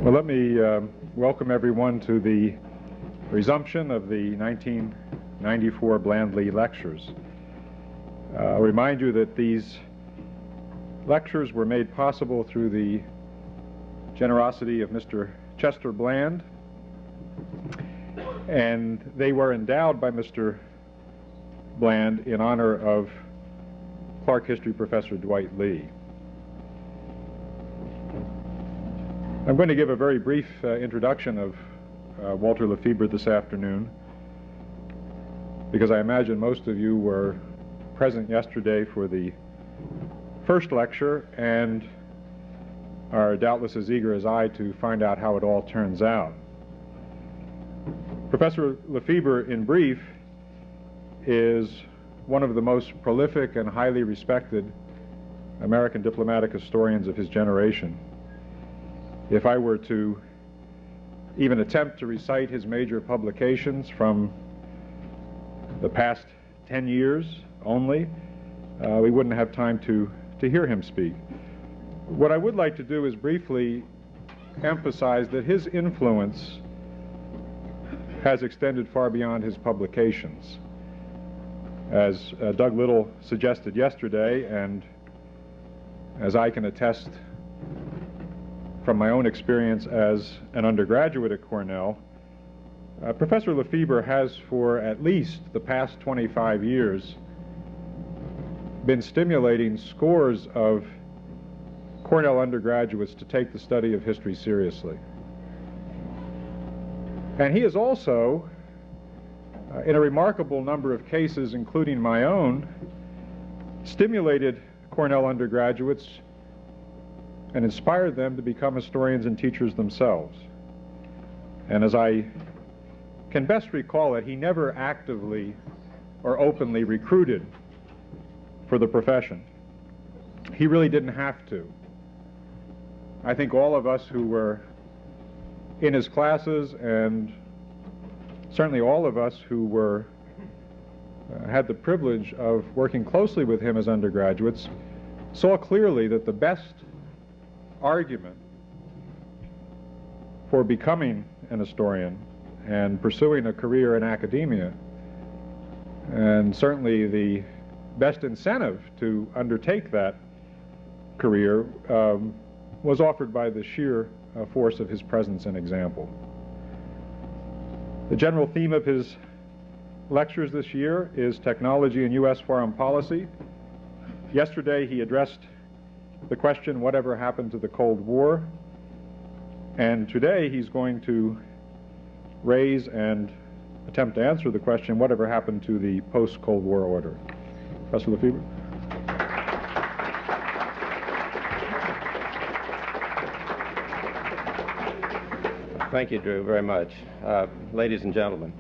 Well, let me welcome everyone to the resumption of the 1994 Blandly Lectures. I'll remind you that these lectures were made possible through the generosity of Mr. Chester Bland, and they were endowed by Mr. Bland in honor of Clark History Professor Dwight Lee. I'm going to give a very brief introduction of Walter LaFeber this afternoon, because I imagine most of you were present yesterday for the first lecture and are doubtless as eager as I to find out how it all turns out. Professor LaFeber, in brief, is one of the most prolific and highly respected American diplomatic historians of his generation. If I were to even attempt to recite his major publications from the past 10 years only, we wouldn't have time to hear him speak. What I would like to do is briefly emphasize that his influence has extended far beyond his publications. As Doug Little suggested yesterday, and as I can attest from my own experience as an undergraduate at Cornell, Professor LaFeber has for at least the past 25 years been stimulating scores of Cornell undergraduates to take the study of history seriously. And he has also, in a remarkable number of cases, including my own, stimulated Cornell undergraduates and inspired them to become historians and teachers themselves. And as I can best recall it, he never actively or openly recruited for the profession. He really didn't have to. I think all of us who were in his classes, and certainly all of us who were had the privilege of working closely with him as undergraduates, saw clearly that the best argument for becoming an historian and pursuing a career in academia, and certainly the best incentive to undertake that career, was offered by the sheer force of his presence and example. The general theme of his lectures this year is technology in U.S. foreign policy. Yesterday he addressed the question, whatever happened to the Cold War? And today he's going to raise and attempt to answer the question, whatever happened to the post-Cold War order? Professor LaFeber. Thank you, Drew, very much. Ladies and gentlemen,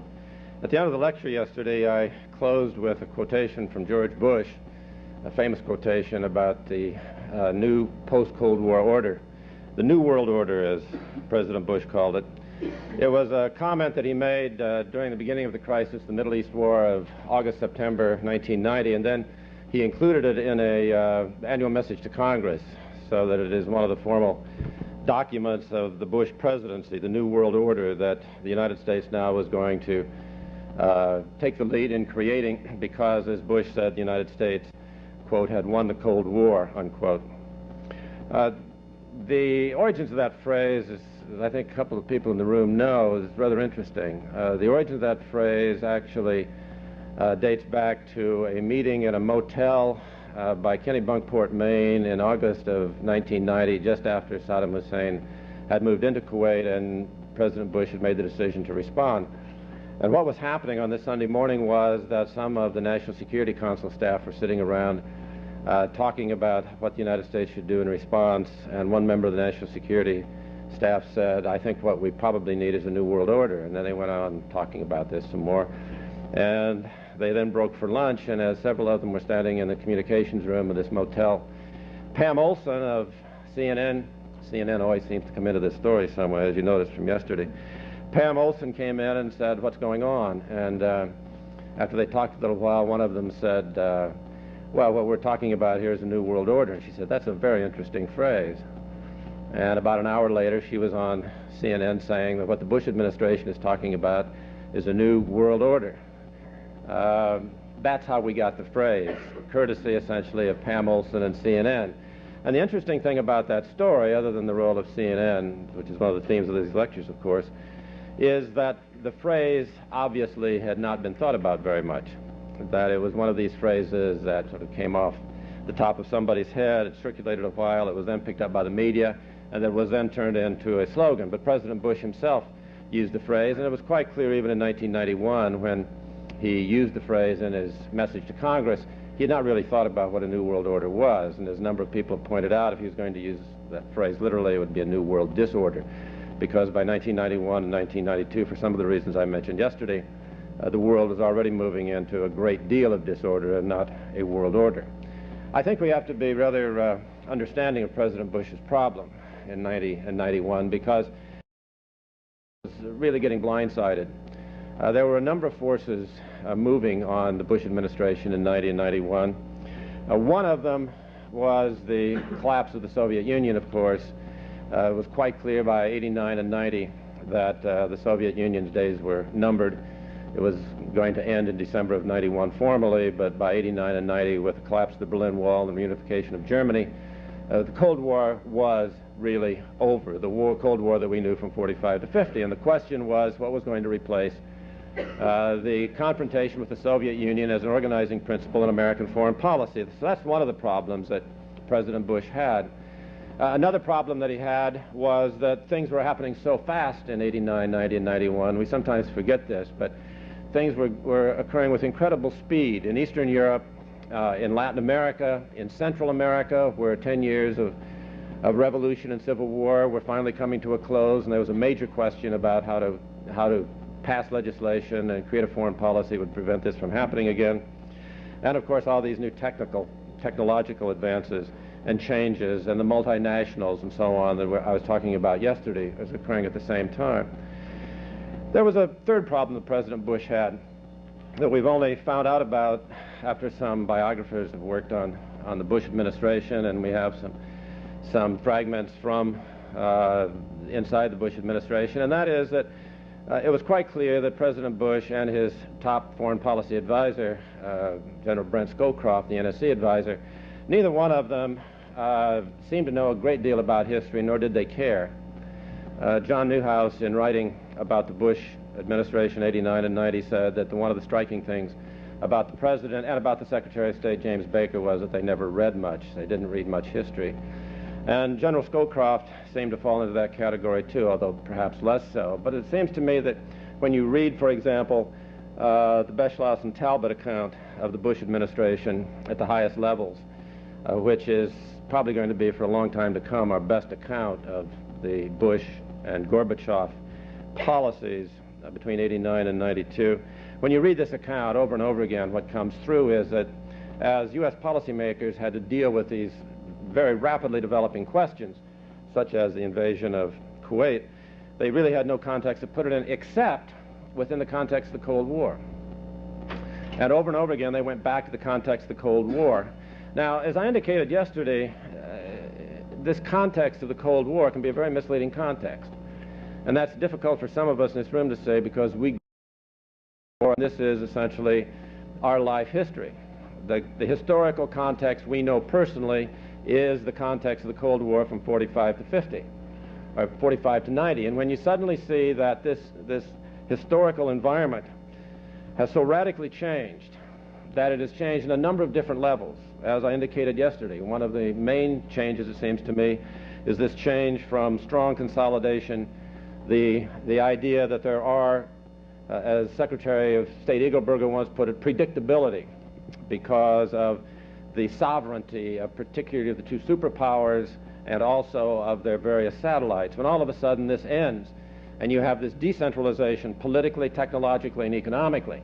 at the end of the lecture yesterday, I closed with a quotation from George Bush, a famous quotation about the new post-Cold War order, the New World Order, as President Bush called it. It was a comment that he made during the beginning of the crisis, the Middle East War of August, September 1990, and then he included it in an annual message to Congress, so that it is one of the formal documents of the Bush presidency, the New World Order that the United States now was going to take the lead in creating, because, as Bush said, the United States, quote, had won the Cold War, unquote. The origins of that phrase, as I think a couple of people in the room know, is rather interesting. The origin of that phrase actually dates back to a meeting in a motel by Kennebunkport, Maine in August of 1990, just after Saddam Hussein had moved into Kuwait and President Bush had made the decision to respond. And what was happening on this Sunday morning was that some of the National Security Council staff were sitting around talking about what the United States should do in response, and one member of the National Security staff said, "I think what we probably need is a new world order." And then they went on talking about this some more, and they then broke for lunch, and as several of them were standing in the communications room of this motel, Pam Olson of CNN always seems to come into this story somewhere, as you noticed from yesterday. Pam Olson came in and said, "What's going on?" And after they talked a little while, one of them said, "Well, what we're talking about here is a new world order." And she said, "That's a very interesting phrase." And about an hour later, she was on CNN saying that what the Bush administration is talking about is a new world order. That's how we got the phrase, courtesy essentially of Pam Olson and CNN. And the interesting thing about that story, other than the role of CNN, which is one of the themes of these lectures, of course, is that the phrase obviously had not been thought about very much. That it was one of these phrases that sort of came off the top of somebody's head, it circulated a while, it was then picked up by the media, and it was then turned into a slogan. But President Bush himself used the phrase, and it was quite clear even in 1991 when he used the phrase in his message to Congress, he had not really thought about what a new world order was. And as a number of people have pointed out, if he was going to use that phrase literally, it would be a new world disorder. Because by 1991 and 1992, for some of the reasons I mentioned yesterday, the world was already moving into a great deal of disorder and not a world order. I think we have to be rather understanding of President Bush's problem in 90 and 91 because he was really getting blindsided. There were a number of forces moving on the Bush administration in 90 and 91. One of them was the collapse of the Soviet Union, of course. It was quite clear by 89 and 90 that the Soviet Union's days were numbered. It was going to end in December of 91 formally, but by 89 and 90, with the collapse of the Berlin Wall and the reunification of Germany, the Cold War was really over, the Cold War that we knew from 45 to 50. And the question was what was going to replace the confrontation with the Soviet Union as an organizing principle in American foreign policy. So that's one of the problems that President Bush had. Another problem that he had was that things were happening so fast in 89, 90, and 91. We sometimes forget this, but things were occurring with incredible speed in Eastern Europe, in Latin America, in Central America, where 10 years of revolution and civil war were finally coming to a close, and there was a major question about how to pass legislation and create a foreign policy that would prevent this from happening again. And of course all these new technological advances and changes and the multinationals and so on that I was talking about yesterday is occurring at the same time. There was a third problem that President Bush had that we've only found out about after some biographers have worked on the Bush administration, and we have some fragments from inside the Bush administration, and that is that it was quite clear that President Bush and his top foreign policy advisor, General Brent Scowcroft, the NSC advisor, neither one of them seemed to know a great deal about history, nor did they care. John Newhouse, in writing about the Bush administration 89 and 90, said that one of the striking things about the President and about the Secretary of State, James Baker, was that they never read much. They didn't read much history. And General Scowcroft seemed to fall into that category too, although perhaps less so. But it seems to me that when you read, for example, the Beschloss and Talbot account of the Bush administration at the highest levels, which is probably going to be for a long time to come our best account of the Bush and Gorbachev policies between 89 and 92. When you read this account over and over again, what comes through is that as U.S. policymakers had to deal with these very rapidly developing questions, such as the invasion of Kuwait, they really had no context to put it in except within the context of the Cold War. And over again, they went back to the context of the Cold War. Now, as I indicated yesterday, this context of the Cold War can be a very misleading context. And that's difficult for some of us in this room to say because this is essentially our life history. The historical context we know personally is the context of the Cold War from 45 to 50, or 45 to 90. And when you suddenly see that this historical environment has so radically changed, that it has changed in a number of different levels, as I indicated yesterday, one of the main changes, it seems to me, is this change from strong consolidation, the idea that there are, as Secretary of State Eagleburger once put it, predictability because of the sovereignty of particularly of the two superpowers and also of their various satellites. When all of a sudden this ends and you have this decentralization politically, technologically, and economically,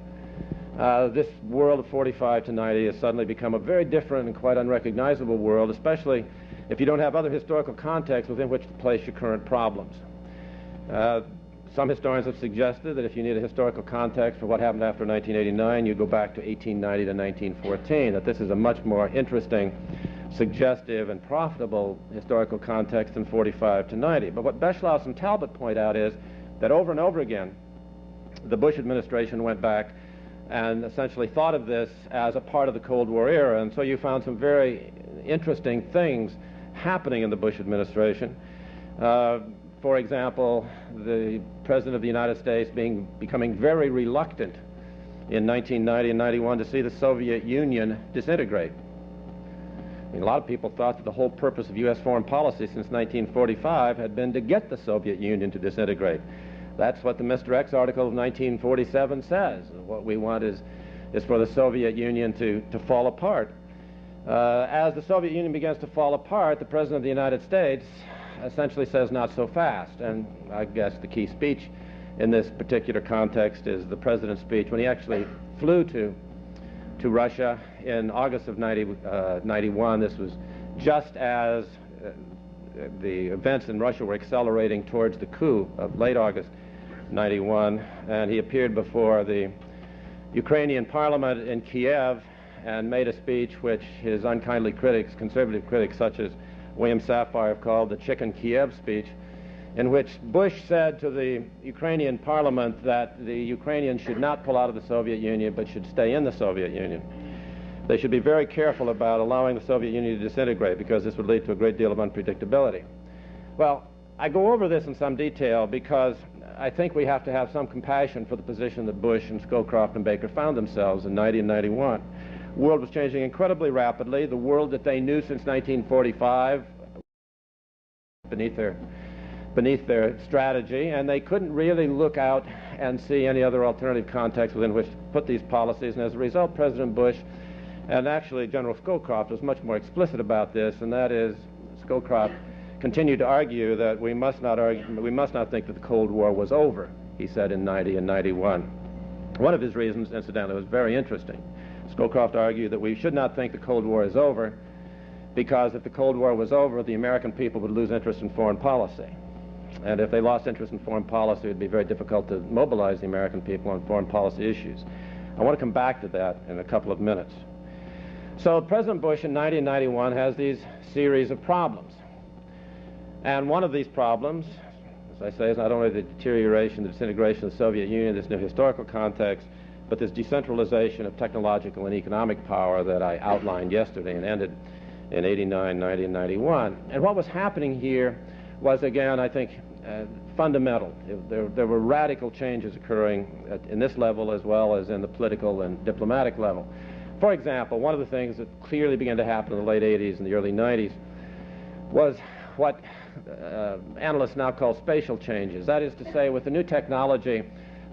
this world of 45 to 90 has suddenly become a very different and quite unrecognizable world, especially if you don't have other historical context within which to place your current problems. Some historians have suggested that if you need a historical context for what happened after 1989, you go back to 1890 to 1914, that this is a much more interesting suggestive and profitable historical context in 45 to 90. But what Beschloss and Talbot point out is that over and over again, the Bush administration went back and essentially thought of this as a part of the Cold War era. And so you found some very interesting things happening in the Bush administration. For example, the President of the United States becoming very reluctant in 1990 and 91 to see the Soviet Union disintegrate. I mean, a lot of people thought that the whole purpose of U.S. foreign policy since 1945 had been to get the Soviet Union to disintegrate. That's what the Mr. X article of 1947 says. What we want is for the Soviet Union to fall apart. As the Soviet Union begins to fall apart, the President of the United States essentially says not so fast. And I guess the key speech in this particular context is the President's speech when he actually flew to Russia in August of 91. This was just as the events in Russia were accelerating towards the coup of late August 91, and he appeared before the Ukrainian parliament in Kiev and made a speech which his unkindly critics, conservative critics such as William Safire, have called the Chicken Kiev speech, in which Bush said to the Ukrainian parliament that the Ukrainians should not pull out of the Soviet Union but should stay in the Soviet Union. They should be very careful about allowing the Soviet Union to disintegrate because this would lead to a great deal of unpredictability. Well, I go over this in some detail because I think we have to have some compassion for the position that Bush and Scowcroft and Baker found themselves in 90 and 91. The world was changing incredibly rapidly. The world that they knew since 1945 beneath their strategy, and they couldn't really look out and see any other alternative context within which to put these policies. And as a result, President Bush, and actually General Scowcroft, was much more explicit about this, and that is Scowcroft continued to argue that we must not think that the Cold War was over, he said in 90 and 91. One of his reasons, incidentally, was very interesting. Scowcroft argued that we should not think the Cold War is over because if the Cold War was over, the American people would lose interest in foreign policy. And if they lost interest in foreign policy, it would be very difficult to mobilize the American people on foreign policy issues. I want to come back to that in a couple of minutes. So President Bush in 90 and 91 has these series of problems. And one of these problems, as I say, is not only the deterioration, the disintegration of the Soviet Union, this new historical context, but this decentralization of technological and economic power that I outlined yesterday and ended in 89, 90, and 91. And what was happening here was, again, I think, fundamental. There were radical changes occurring in this level as well as in the political and diplomatic level. For example, one of the things that clearly began to happen in the late 80s and the early 90s was what analysts now call spatial changes. That is to say, with the new technology,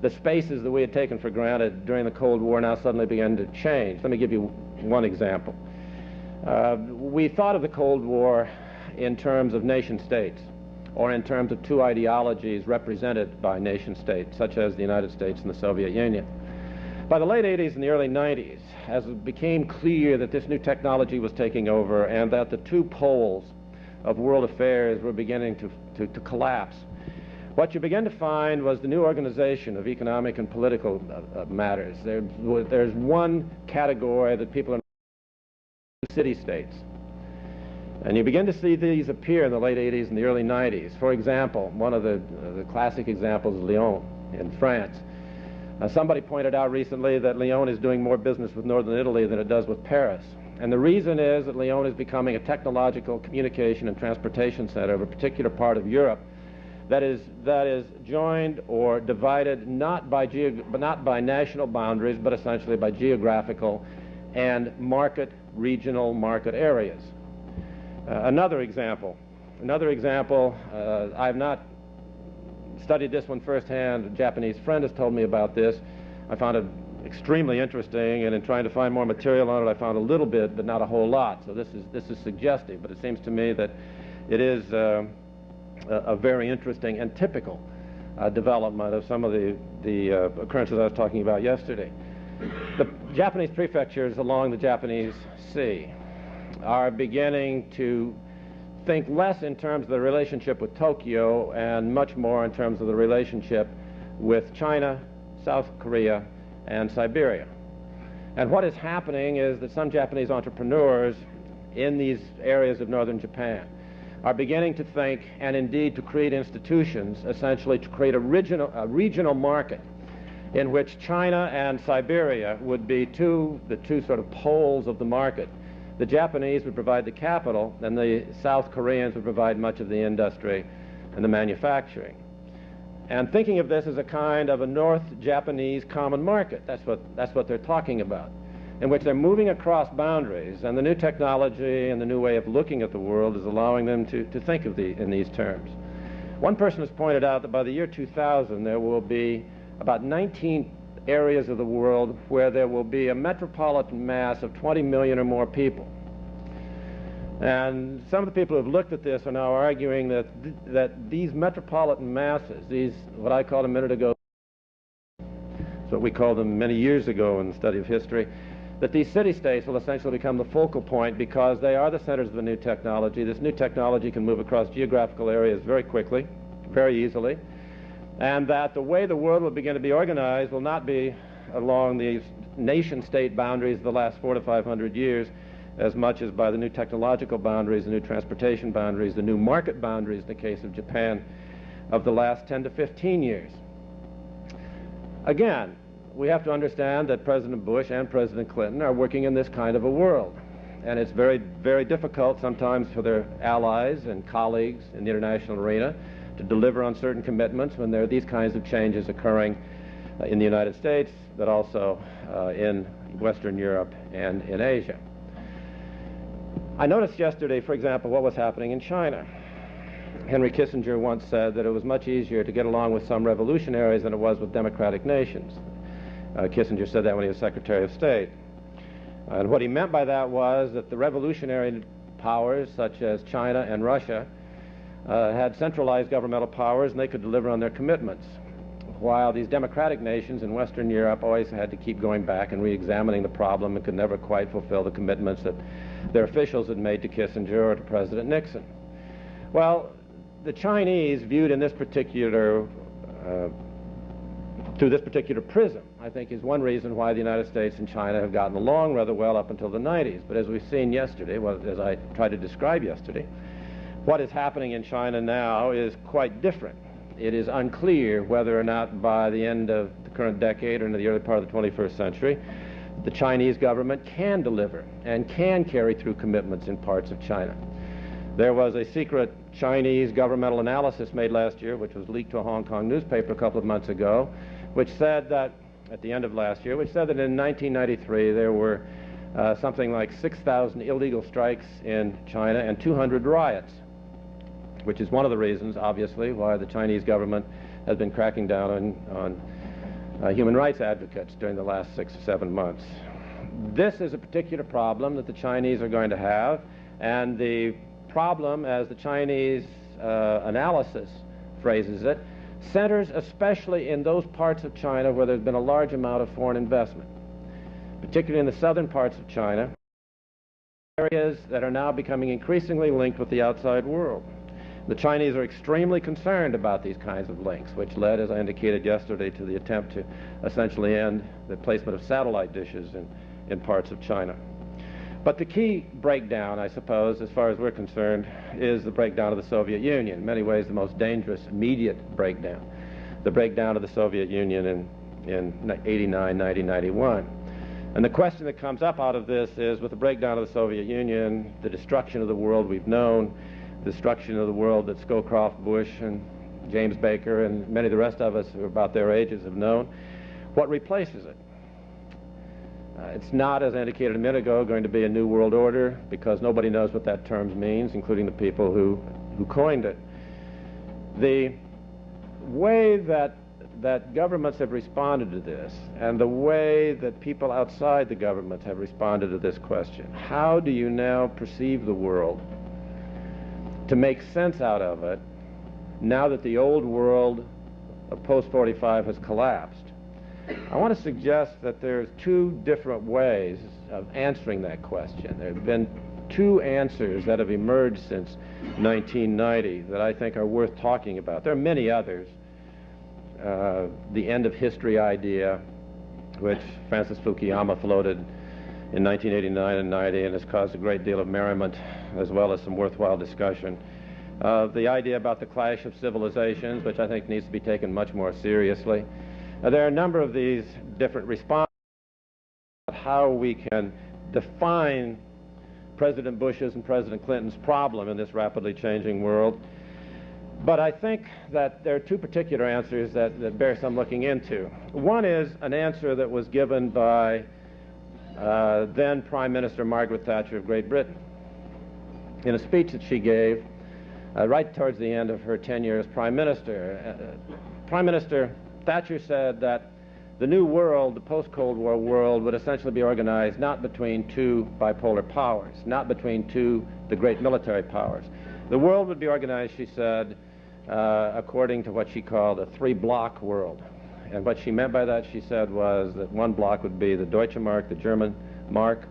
the spaces that we had taken for granted during the Cold War now suddenly began to change. Let me give you one example. We thought of the Cold War in terms of nation states, or in terms of two ideologies represented by nation states, such as the United States and the Soviet Union. By the late 80s and the early 90s, as it became clear that this new technology was taking over and that the two poles of world affairs were beginning to collapse, what you began to find was the new organization of economic and political matters. There's one category that people are city-states. And you begin to see these appear in the late 80s and the early 90s. For example, one of the classic examples is Lyon in France. Somebody pointed out recently that Lyon is doing more business with northern Italy than it does with Paris. And the reason is that Lyon is becoming a technological communication and transportation center of a particular part of Europe that is joined or divided not by national boundaries, but essentially by geographical and regional market areas. Another example, I have not studied this one firsthand. A Japanese friend has told me about this. I found it extremely interesting, and in trying to find more material on it, I found a little bit, but not a whole lot. So this is suggestive, but it seems to me that it is a very interesting and typical development of some of the occurrences I was talking about yesterday. The Japanese prefectures along the Japanese Sea are beginning to think less in terms of the relationship with Tokyo and much more in terms of the relationship with China, South Korea, and Siberia. And what is happening is that some Japanese entrepreneurs in these areas of northern Japan are beginning to think, and indeed to create institutions, essentially to create a regional market in which China and Siberia would be the two sort of poles of the market. The Japanese would provide the capital, and the South Koreans would provide much of the industry and the manufacturing. And thinking of this as a kind of a North Japanese common market, that's what they're talking about, in which they're moving across boundaries, and the new technology and the new way of looking at the world is allowing them to think of in these terms. One person has pointed out that by the year 2000 there will be about 19 areas of the world where there will be a metropolitan mass of 20 million or more people. And some of the people who have looked at this are now arguing that these metropolitan masses, these, what I called a minute ago, that's what we called them many years ago in the study of history, that these city-states will essentially become the focal point because they are the centers of the new technology. This new technology can move across geographical areas very quickly, very easily, and that the way the world will begin to be organized will not be along these nation-state boundaries of the last 400 to 500 years, as much as by the new technological boundaries, the new transportation boundaries, the new market boundaries in the case of Japan of the last 10 to 15 years. Again, we have to understand that President Bush and President Clinton are working in this kind of a world. And it's very, very difficult sometimes for their allies and colleagues in the international arena to deliver on certain commitments when there are these kinds of changes occurring in the United States, but also in Western Europe and in Asia. I noticed yesterday, for example, what was happening in China. Henry Kissinger once said that it was much easier to get along with some revolutionaries than it was with democratic nations. Kissinger said that when he was Secretary of State. And what he meant by that was that the revolutionary powers, such as China and Russia, had centralized governmental powers and they could deliver on their commitments, while these democratic nations in Western Europe always had to keep going back and re-examining the problem and could never quite fulfill the commitments that their officials had made to Kissinger or to President Nixon. Well, the Chinese, viewed in this particular, through this particular prism, I think is one reason why the United States and China have gotten along rather well up until the 90s. But as we've seen yesterday, well, as I tried to describe yesterday, what is happening in China now is quite different. It is unclear whether or not by the end of the current decade or into the early part of the 21st century, the Chinese government can deliver and can carry through commitments in parts of China. There was a secret Chinese governmental analysis made last year, which was leaked to a Hong Kong newspaper a couple of months ago, which said that, at the end of last year, which said that in 1993 there were something like 6,000 illegal strikes in China and 200 riots, which is one of the reasons, obviously, why the Chinese government has been cracking down on human rights advocates during the last 6 or 7 months. This is a particular problem that the Chinese are going to have, and the problem, as the Chinese analysis phrases it, centers especially in those parts of China where there's been a large amount of foreign investment, particularly in the southern parts of China, areas that are now becoming increasingly linked with the outside world. The Chinese are extremely concerned about these kinds of links, which led, as I indicated yesterday, to the attempt to essentially end the placement of satellite dishes in parts of China. But the key breakdown, I suppose, as far as we're concerned, is the breakdown of the Soviet Union. In many ways, the most dangerous immediate breakdown. The breakdown of the Soviet Union in 89, 90, 91. And the question that comes up out of this is, with the breakdown of the Soviet Union, the destruction of the world we've known, the destruction of the world that Scowcroft, Bush, and James Baker, and many of the rest of us who are about their ages have known, what replaces it? It's not, as I indicated a minute ago, going to be a new world order, because nobody knows what that term means, including the people who coined it. The way that governments have responded to this, and the way that people outside the governments have responded to this question, how do you now perceive the world to make sense out of it now that the old world of post-45 has collapsed? I want to suggest that there's two different ways of answering that question. There have been two answers that have emerged since 1990 that I think are worth talking about. There are many others. The end of history idea, which Francis Fukuyama floated in 1989 and 90, and has caused a great deal of merriment as well as some worthwhile discussion. The idea about the clash of civilizations, which I think needs to be taken much more seriously. There are a number of these different responses about how we can define President Bush's and President Clinton's problem in this rapidly changing world. But I think that there are two particular answers that bear some looking into. One is an answer that was given by then Prime Minister Margaret Thatcher of Great Britain in a speech that she gave right towards the end of her tenure as Prime Minister. Prime Minister Thatcher said that the new world, the post-Cold War world, would essentially be organized not between two bipolar powers, not between the great military powers. The world would be organized, she said, according to what she called a three-block world. And what she meant by that, she said, was that one block would be the Deutsche Mark, the German mark,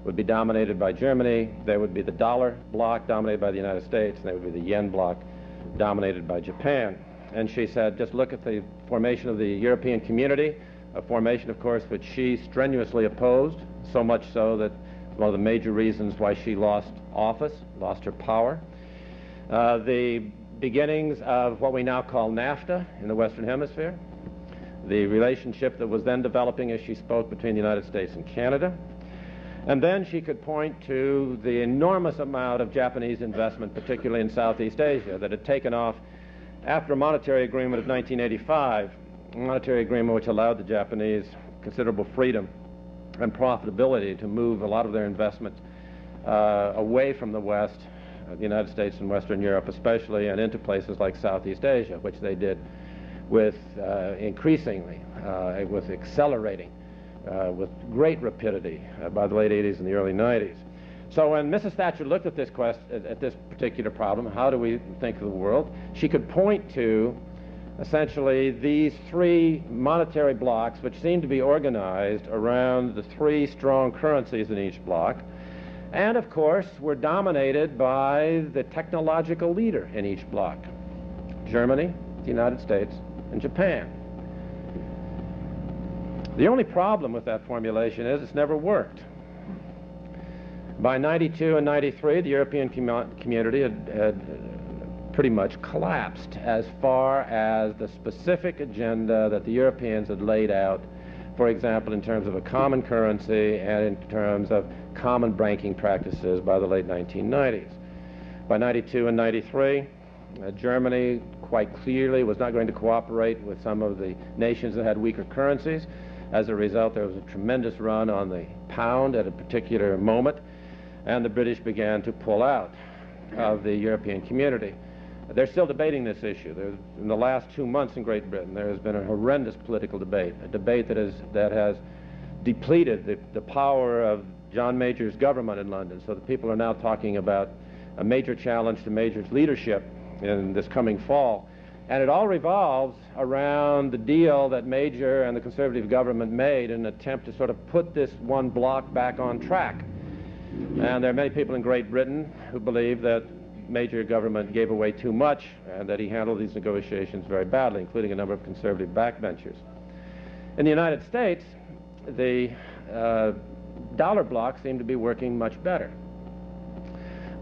would be dominated by Germany. There would be the dollar block dominated by the United States, and there would be the yen block dominated by Japan. And she said, just look at the formation of the European community, a formation, of course, which she strenuously opposed, so much so that one of the major reasons why she lost office, lost her power. The beginnings of what we now call NAFTA in the Western Hemisphere, the relationship that was then developing, as she spoke, between the United States and Canada. And then she could point to the enormous amount of Japanese investment, particularly in Southeast Asia, that had taken off after a monetary agreement of 1985, a monetary agreement which allowed the Japanese considerable freedom and profitability to move a lot of their investment away from the West, the United States and Western Europe especially, and into places like Southeast Asia, which they did with increasingly, with accelerating, with great rapidity by the late 80s and the early 90s. So when Mrs. Thatcher looked at this particular problem, how do we think of the world, she could point to essentially these three monetary blocks which seem to be organized around the three strong currencies in each block, and of course were dominated by the technological leader in each block: Germany, the United States, and Japan. The only problem with that formulation is it's never worked. By 92 and 93, the European community had pretty much collapsed as far as the specific agenda that the Europeans had laid out, for example, in terms of a common currency and in terms of common banking practices by the late 1990s. By 92 and 93, Germany quite clearly was not going to cooperate with some of the nations that had weaker currencies. As a result, there was a tremendous run on the pound at a particular moment, and the British began to pull out of the European community. They're still debating this issue. In the last 2 months in Great Britain, there has been a horrendous political debate, a debate that has depleted the power of John Major's government in London. So the people are now talking about a major challenge to Major's leadership in this coming fall. And it all revolves around the deal that Major and the Conservative government made in an attempt to sort of put this one bloc back on track. And there are many people in Great Britain who believe that Major government gave away too much and that he handled these negotiations very badly, including a number of conservative backbenchers. In the United States, the dollar bloc seemed to be working much better.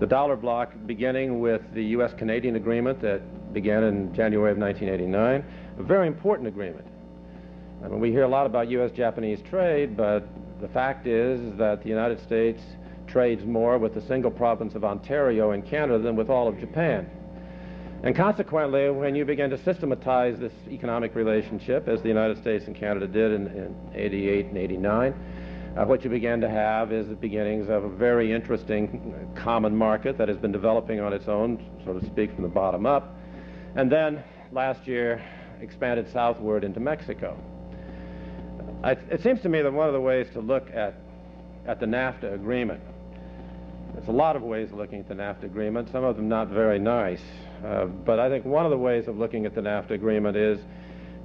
The dollar bloc, beginning with the U.S.-Canadian agreement that began in January of 1989, a very important agreement. I mean, we hear a lot about U.S.-Japanese trade, but the fact is that the United States trades more with the single province of Ontario in Canada than with all of Japan. And consequently, when you begin to systematize this economic relationship, as the United States and Canada did in 88 and 89, what you began to have is the beginnings of a very interesting common market that has been developing on its own, so to speak, from the bottom up, and then last year expanded southward into Mexico. It seems to me that one of the ways to look at the NAFTA agreement, there's a lot of ways of looking at the NAFTA agreement, some of them not very nice, but I think one of the ways of looking at the NAFTA agreement is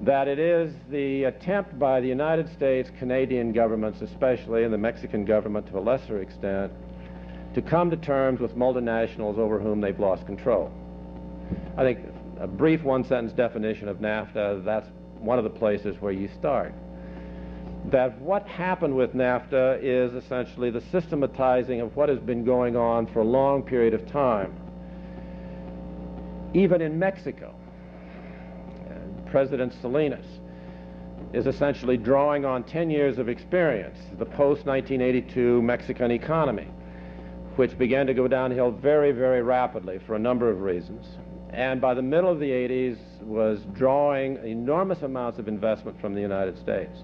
that it is the attempt by the United States, Canadian governments especially, and the Mexican government to a lesser extent, to come to terms with multinationals over whom they've lost control. I think a brief one-sentence definition of NAFTA, that's one of the places where you start. that what happened with NAFTA is essentially the systematizing of what has been going on for a long period of time. Even in Mexico, President Salinas is essentially drawing on 10 years of experience, the post-1982 Mexican economy, which began to go downhill very, very rapidly for a number of reasons. And by the middle of the 80s was drawing enormous amounts of investment from the United States.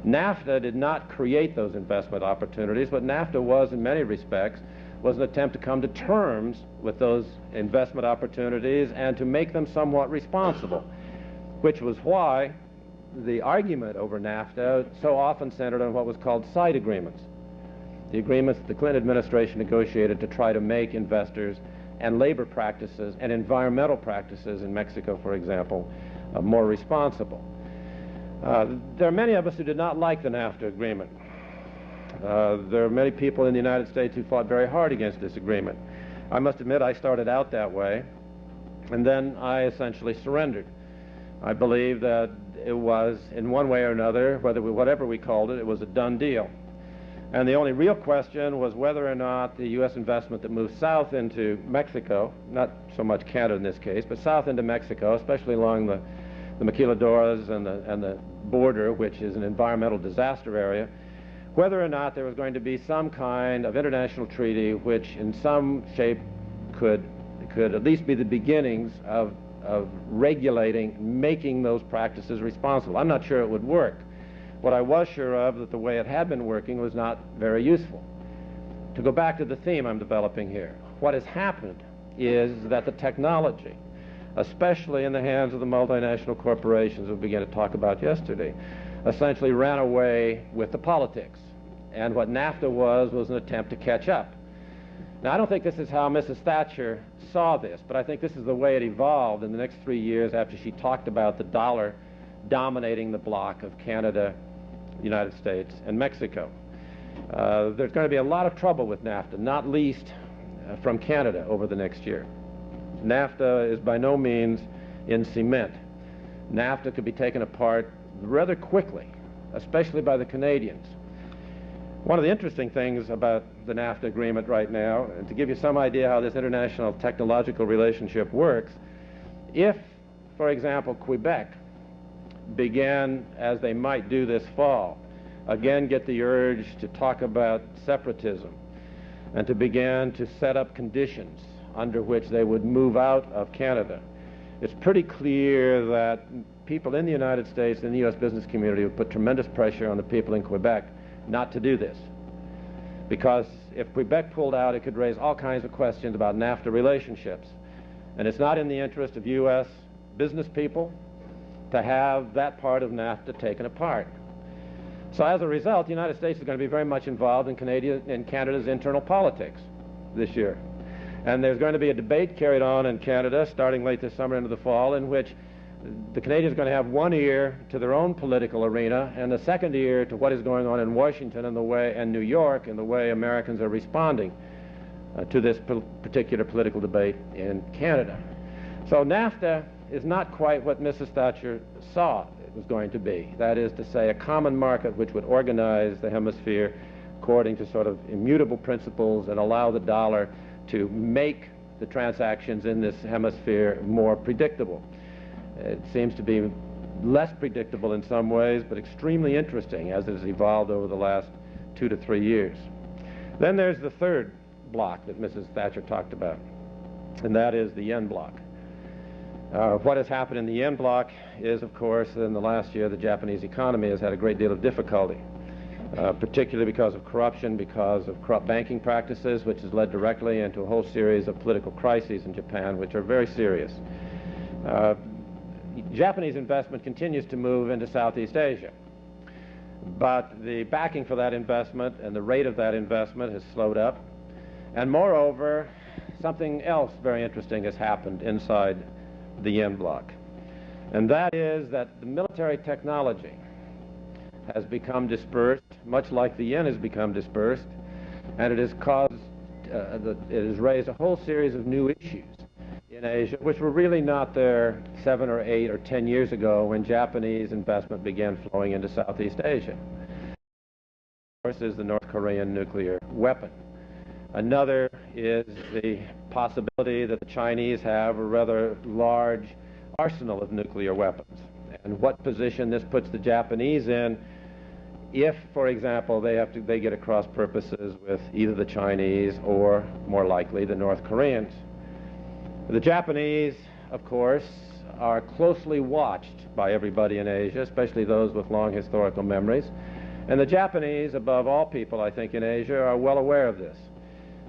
NAFTA did not create those investment opportunities, but NAFTA was, in many respects, was an attempt to come to terms with those investment opportunities and to make them somewhat responsible, which was why the argument over NAFTA so often centered on what was called side agreements. The agreements that the Clinton administration negotiated to try to make investors and labor practices and environmental practices in Mexico, for example, more responsible. There are many of us who did not like the NAFTA agreement. There are many people in the United States who fought very hard against this agreement. I must admit I started out that way, and then I essentially surrendered. I believe that it was, in one way or another, whatever we called it, it was a done deal. And the only real question was whether or not the U.S. investment that moved south into Mexico, not so much Canada in this case, but south into Mexico, especially along the maquiladoras and the border, which is an environmental disaster area, whether or not there was going to be some kind of international treaty which in some shape could at least be the beginnings of regulating, making those practices responsible. I'm not sure it would work. What I was sure of, that the way it had been working was not very useful. To go back to the theme I'm developing here, what has happened is that the technology, especially in the hands of the multinational corporations we began to talk about yesterday, essentially ran away with the politics. And what NAFTA was an attempt to catch up. Now, I don't think this is how Mrs. Thatcher saw this, but I think this is the way it evolved in the next 3 years after she talked about the dollar dominating the bloc of Canada, the United States, and Mexico. There's going to be a lot of trouble with NAFTA, not least from Canada over the next year. NAFTA is by no means in cement. NAFTA could be taken apart rather quickly, especially by the Canadians. One of the interesting things about the NAFTA agreement right now, and to give you some idea how this international technological relationship works, if, for example, Quebec began, as they might do this fall, again get the urge to talk about separatism and to begin to set up conditions under which they would move out of Canada, it's pretty clear that people in the United States and the U.S. business community would put tremendous pressure on the people in Quebec not to do this. Because if Quebec pulled out, it could raise all kinds of questions about NAFTA relationships. And it's not in the interest of U.S. business people to have that part of NAFTA taken apart. So as a result, the United States is going to be very much involved in Canada's internal politics this year. And there's going to be a debate carried on in Canada starting late this summer into the fall, in which the Canadians are going to have one ear to their own political arena and the second ear to what is going on in Washington and New York and the way Americans are responding to this particular political debate in Canada. So NAFTA is not quite what Mrs. Thatcher saw it was going to be. That is to say, a common market which would organize the hemisphere according to sort of immutable principles and allow the dollar to make the transactions in this hemisphere more predictable. It seems to be less predictable in some ways, but extremely interesting as it has evolved over the last 2 to 3 years. Then there's the third block that Mrs. Thatcher talked about, and that is the yen block. What has happened in the yen block is, of course, in the last year, the Japanese economy has had a great deal of difficulty, particularly because of corruption, because of corrupt banking practices, which has led directly into a whole series of political crises in Japan, which are very serious. Japanese investment continues to move into Southeast Asia, but the backing for that investment and the rate of that investment has slowed up. And moreover, something else very interesting has happened inside the yen bloc, and that is that the military technology has become dispersed, much like the yen has become dispersed, and it has caused, it has raised a whole series of new issues in Asia, which were really not there 7 or 8 or 10 years ago when Japanese investment began flowing into Southeast Asia. course, is the North Korean nuclear weapon. Another is the possibility that the Chinese have a rather large arsenal of nuclear weapons, and what position this puts the Japanese in if, for example, they get at cross purposes with either the Chinese or, more likely, the North Koreans. The Japanese, of course, are closely watched by everybody in Asia, especially those with long historical memories. And the Japanese, above all people, I think, in Asia, are well aware of this.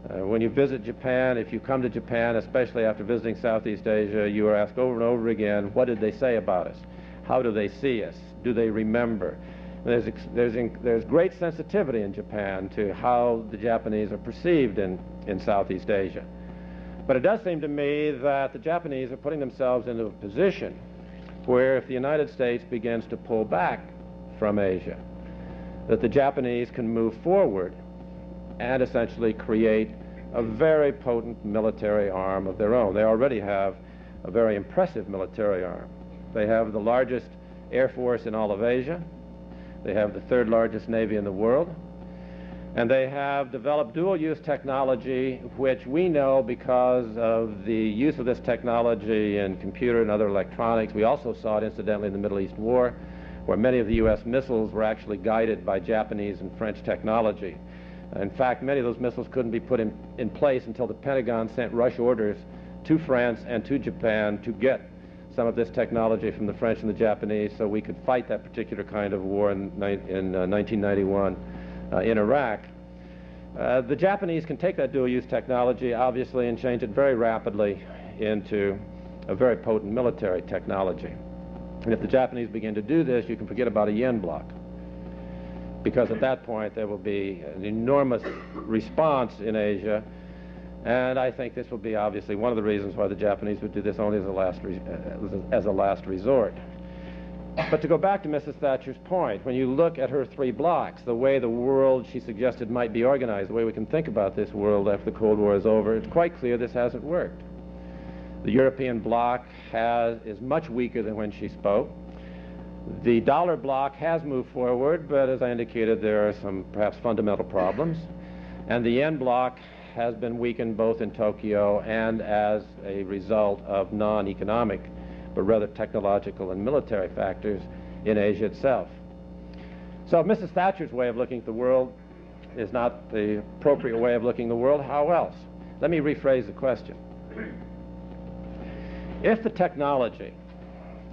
When you visit Japan, if you come to Japan, especially after visiting Southeast Asia, you are asked over and over again, what did they say about us? How do they see us? Do they remember? There's great sensitivity in Japan to how the Japanese are perceived in Southeast Asia. But it does seem to me that the Japanese are putting themselves into a position where if the United States begins to pull back from Asia, that the Japanese can move forward and essentially create a very potent military arm of their own. They already have a very impressive military arm. They have the largest air force in all of Asia. They have the third largest navy in the world. And they have developed dual-use technology, which we know because of the use of this technology in computer and other electronics. We also saw it, incidentally, in the Middle East War, where many of the U.S. missiles were actually guided by Japanese and French technology. In fact, many of those missiles couldn't be put in place until the Pentagon sent rush orders to France and to Japan to get some of this technology from the French and the Japanese so we could fight that particular kind of war in 1991 in Iraq. The Japanese can take that dual-use technology, obviously, and change it very rapidly into a very potent military technology. And if the Japanese begin to do this, you can forget about a yen bloc, because at that point there will be an enormous response in Asia, and I think this will be obviously one of the reasons why the Japanese would do this only as a last resort. But to go back to Mrs. Thatcher's point, when you look at her three blocks, the way the world she suggested might be organized, the way we can think about this world after the Cold War is over, it's quite clear this hasn't worked. The European bloc is much weaker than when she spoke. The dollar bloc has moved forward, but as I indicated, there are some perhaps fundamental problems. And the yen bloc has been weakened both in Tokyo and as a result of non-economic, but rather technological and military factors in Asia itself. So if Mrs. Thatcher's way of looking at the world is not the appropriate way of looking at the world, how else? Let me rephrase the question. If the technology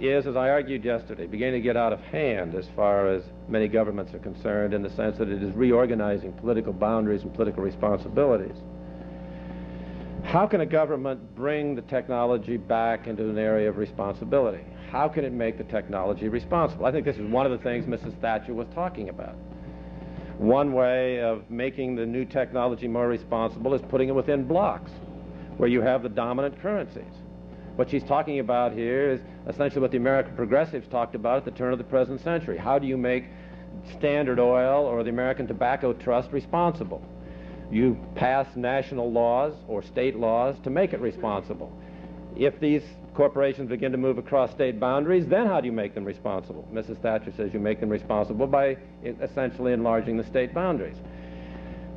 is, as I argued yesterday, beginning to get out of hand as far as many governments are concerned, in the sense that it is reorganizing political boundaries and political responsibilities, how can a government bring the technology back into an area of responsibility? How can it make the technology responsible? I think this is one of the things Mrs. Thatcher was talking about. One way of making the new technology more responsible is putting it within blocks, where you have the dominant currencies. What she's talking about here is essentially what the American progressives talked about at the turn of the present century. How do you make Standard Oil or the American Tobacco Trust responsible? You pass national laws or state laws to make it responsible. If these corporations begin to move across state boundaries, then how do you make them responsible? Mrs. Thatcher says you make them responsible by essentially enlarging the state boundaries.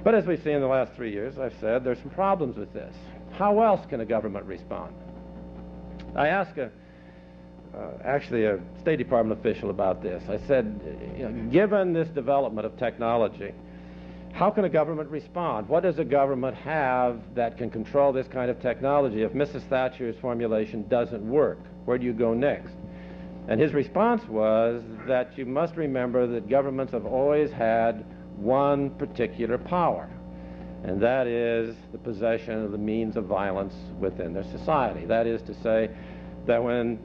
But as we've seen in the last 3 years, I've said there's some problems with this. How else can a government respond? I asked actually a State Department official about this. I said, given this development of technology, how can a government respond? What does a government have that can control this kind of technology? If Mrs. Thatcher's formulation doesn't work, where do you go next? And his response was that you must remember that governments have always had one particular power, and that is the possession of the means of violence within their society. That is to say that when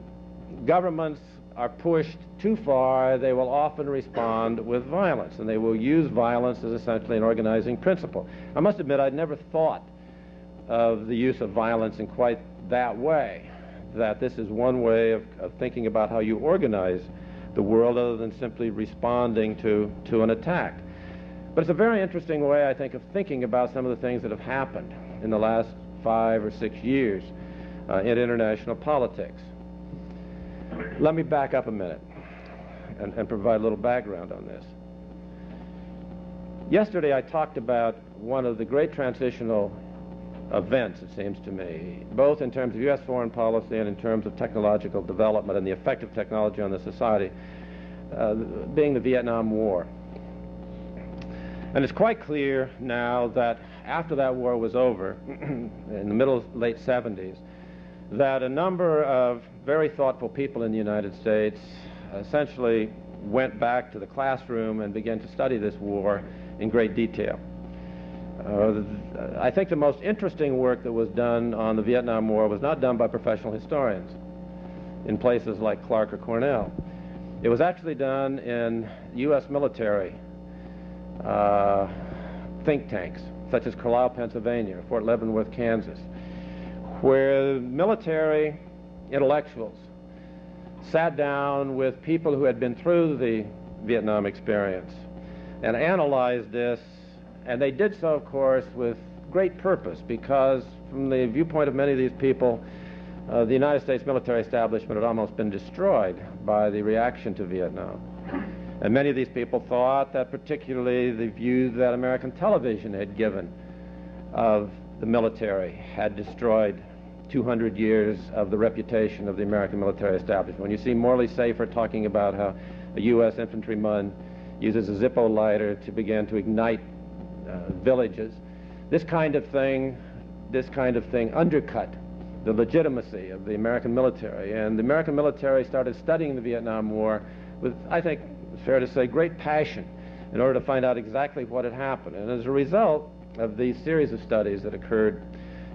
governments are pushed too far, they will often respond with violence, and they will use violence as essentially an organizing principle. I must admit I'd never thought of the use of violence in quite that way, that this is one way of thinking about how you organize the world other than simply responding to an attack. But it's a very interesting way, I think, of thinking about some of the things that have happened in the last 5 or 6 years in international politics. Let me back up a minute and provide a little background on this. Yesterday I talked about one of the great transitional events, it seems to me, both in terms of U.S. foreign policy and in terms of technological development and the effect of technology on the society, being the Vietnam War. And it's quite clear now that after that war was over, in the late 70s, that a number of very thoughtful people in the United States essentially went back to the classroom and began to study this war in great detail. I think the most interesting work that was done on the Vietnam War was not done by professional historians in places like Clark or Cornell. It was actually done in U.S. military think tanks, such as Carlisle, Pennsylvania, or Fort Leavenworth, Kansas, where military intellectuals sat down with people who had been through the Vietnam experience and analyzed this. And they did so, of course, with great purpose, because from the viewpoint of many of these people, the United States military establishment had almost been destroyed by the reaction to Vietnam. And many of these people thought that particularly the view that American television had given of the military had destroyed 200 years of the reputation of the American military establishment. When you see Morley Safer talking about how a U.S. infantryman uses a Zippo lighter to begin to ignite villages, this kind of thing undercut the legitimacy of the American military. And the American military started studying the Vietnam War with, I think it's fair to say, great passion in order to find out exactly what had happened. And as a result of these series of studies that occurred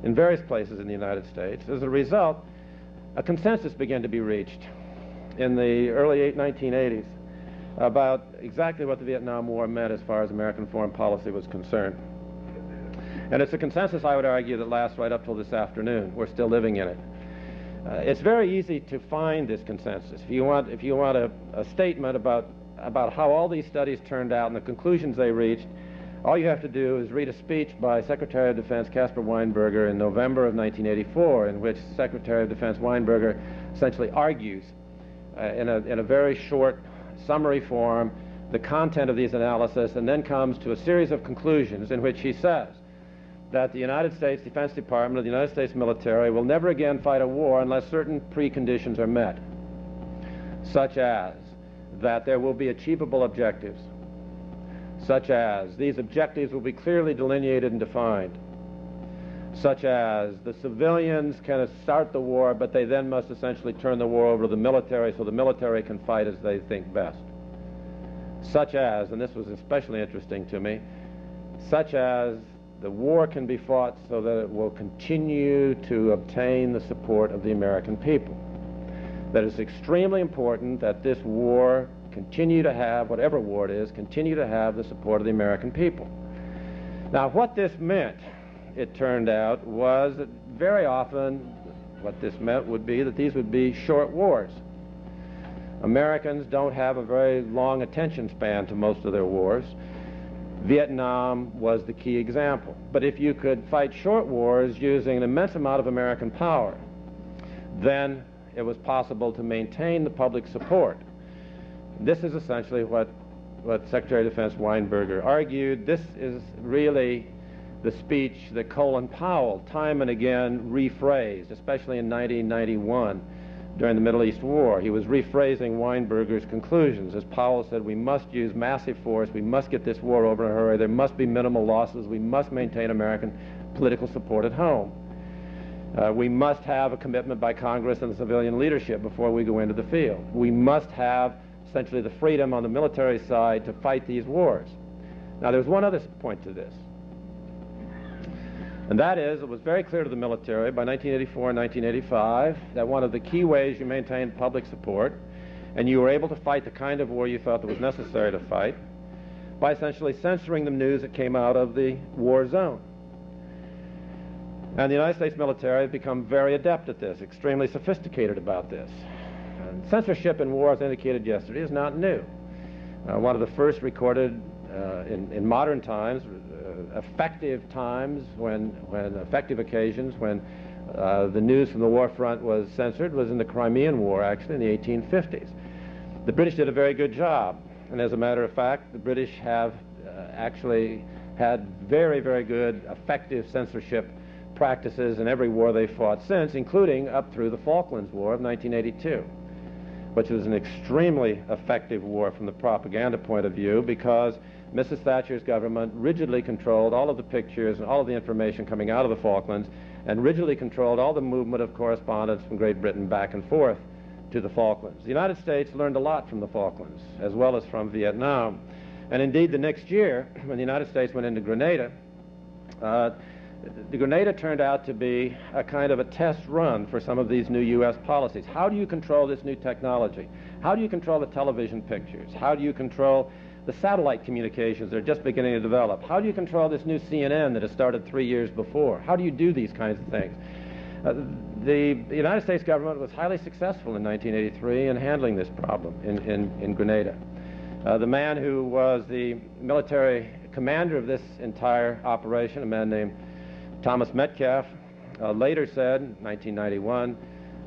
in various places in the United States, as a result, a consensus began to be reached in the early 1980s about exactly what the Vietnam War meant as far as American foreign policy was concerned. And it's a consensus, I would argue, that lasts right up till this afternoon. We're still living in it. It's very easy to find this consensus. If you want a statement about how all these studies turned out and the conclusions they reached, all you have to do is read a speech by Secretary of Defense Caspar Weinberger in November of 1984, in which Secretary of Defense Weinberger essentially argues in a very short summary form the content of these analyses, and then comes to a series of conclusions in which he says that the United States Defense Department or the United States military will never again fight a war unless certain preconditions are met, such as that there will be achievable objectives, such as these objectives will be clearly delineated and defined, such as the civilians can start the war, but they then must essentially turn the war over to the military so the military can fight as they think best, such as, and this was especially interesting to me, such as the war can be fought so that it will continue to obtain the support of the American people. That it's extremely important that this war continue to have, whatever war it is, continue to have the support of the American people. Now, what this meant, it turned out, was that very often what this meant would be that these would be short wars. Americans don't have a very long attention span to most of their wars. Vietnam was the key example. But if you could fight short wars using an immense amount of American power, then it was possible to maintain the public support. This is essentially what Secretary of Defense Weinberger argued. This is really the speech that Colin Powell time and again rephrased, especially in 1991 during the Middle East War. He was rephrasing Weinberger's conclusions. As Powell said, we must use massive force, we must get this war over in a hurry, there must be minimal losses, we must maintain American political support at home. We must have a commitment by Congress and the civilian leadership before we go into the field. We must have essentially the freedom on the military side to fight these wars. Now, there's one other point to this, and that is, it was very clear to the military by 1984 and 1985 that one of the key ways you maintained public support, and you were able to fight the kind of war you thought that was necessary to fight, by essentially censoring the news that came out of the war zone. And the United States military has become very adept at this, extremely sophisticated about this. And censorship in war, as indicated yesterday, is not new. One of the first recorded in modern times, effective occasions when the news from the war front was censored was in the Crimean War, actually, in the 1850s. The British did a very good job, and as a matter of fact, the British have actually had very, very good, effective censorship practices in every war they fought since, including up through the Falklands War of 1982, which was an extremely effective war from the propaganda point of view because Mrs. Thatcher's government rigidly controlled all of the pictures and all of the information coming out of the Falklands and rigidly controlled all the movement of correspondence from Great Britain back and forth to the Falklands. The United States learned a lot from the Falklands, as well as from Vietnam. And indeed, the next year, when the United States went into Grenada, the Grenada turned out to be a kind of a test run for some of these new U.S. policies. How do you control this new technology? How do you control the television pictures? How do you control the satellite communications that are just beginning to develop? How do you control this new CNN that has started 3 years before? How do you do these kinds of things? The United States government was highly successful in 1983 in handling this problem in Grenada. The man who was the military commander of this entire operation, a man named Thomas Metcalf, later said, in 1991,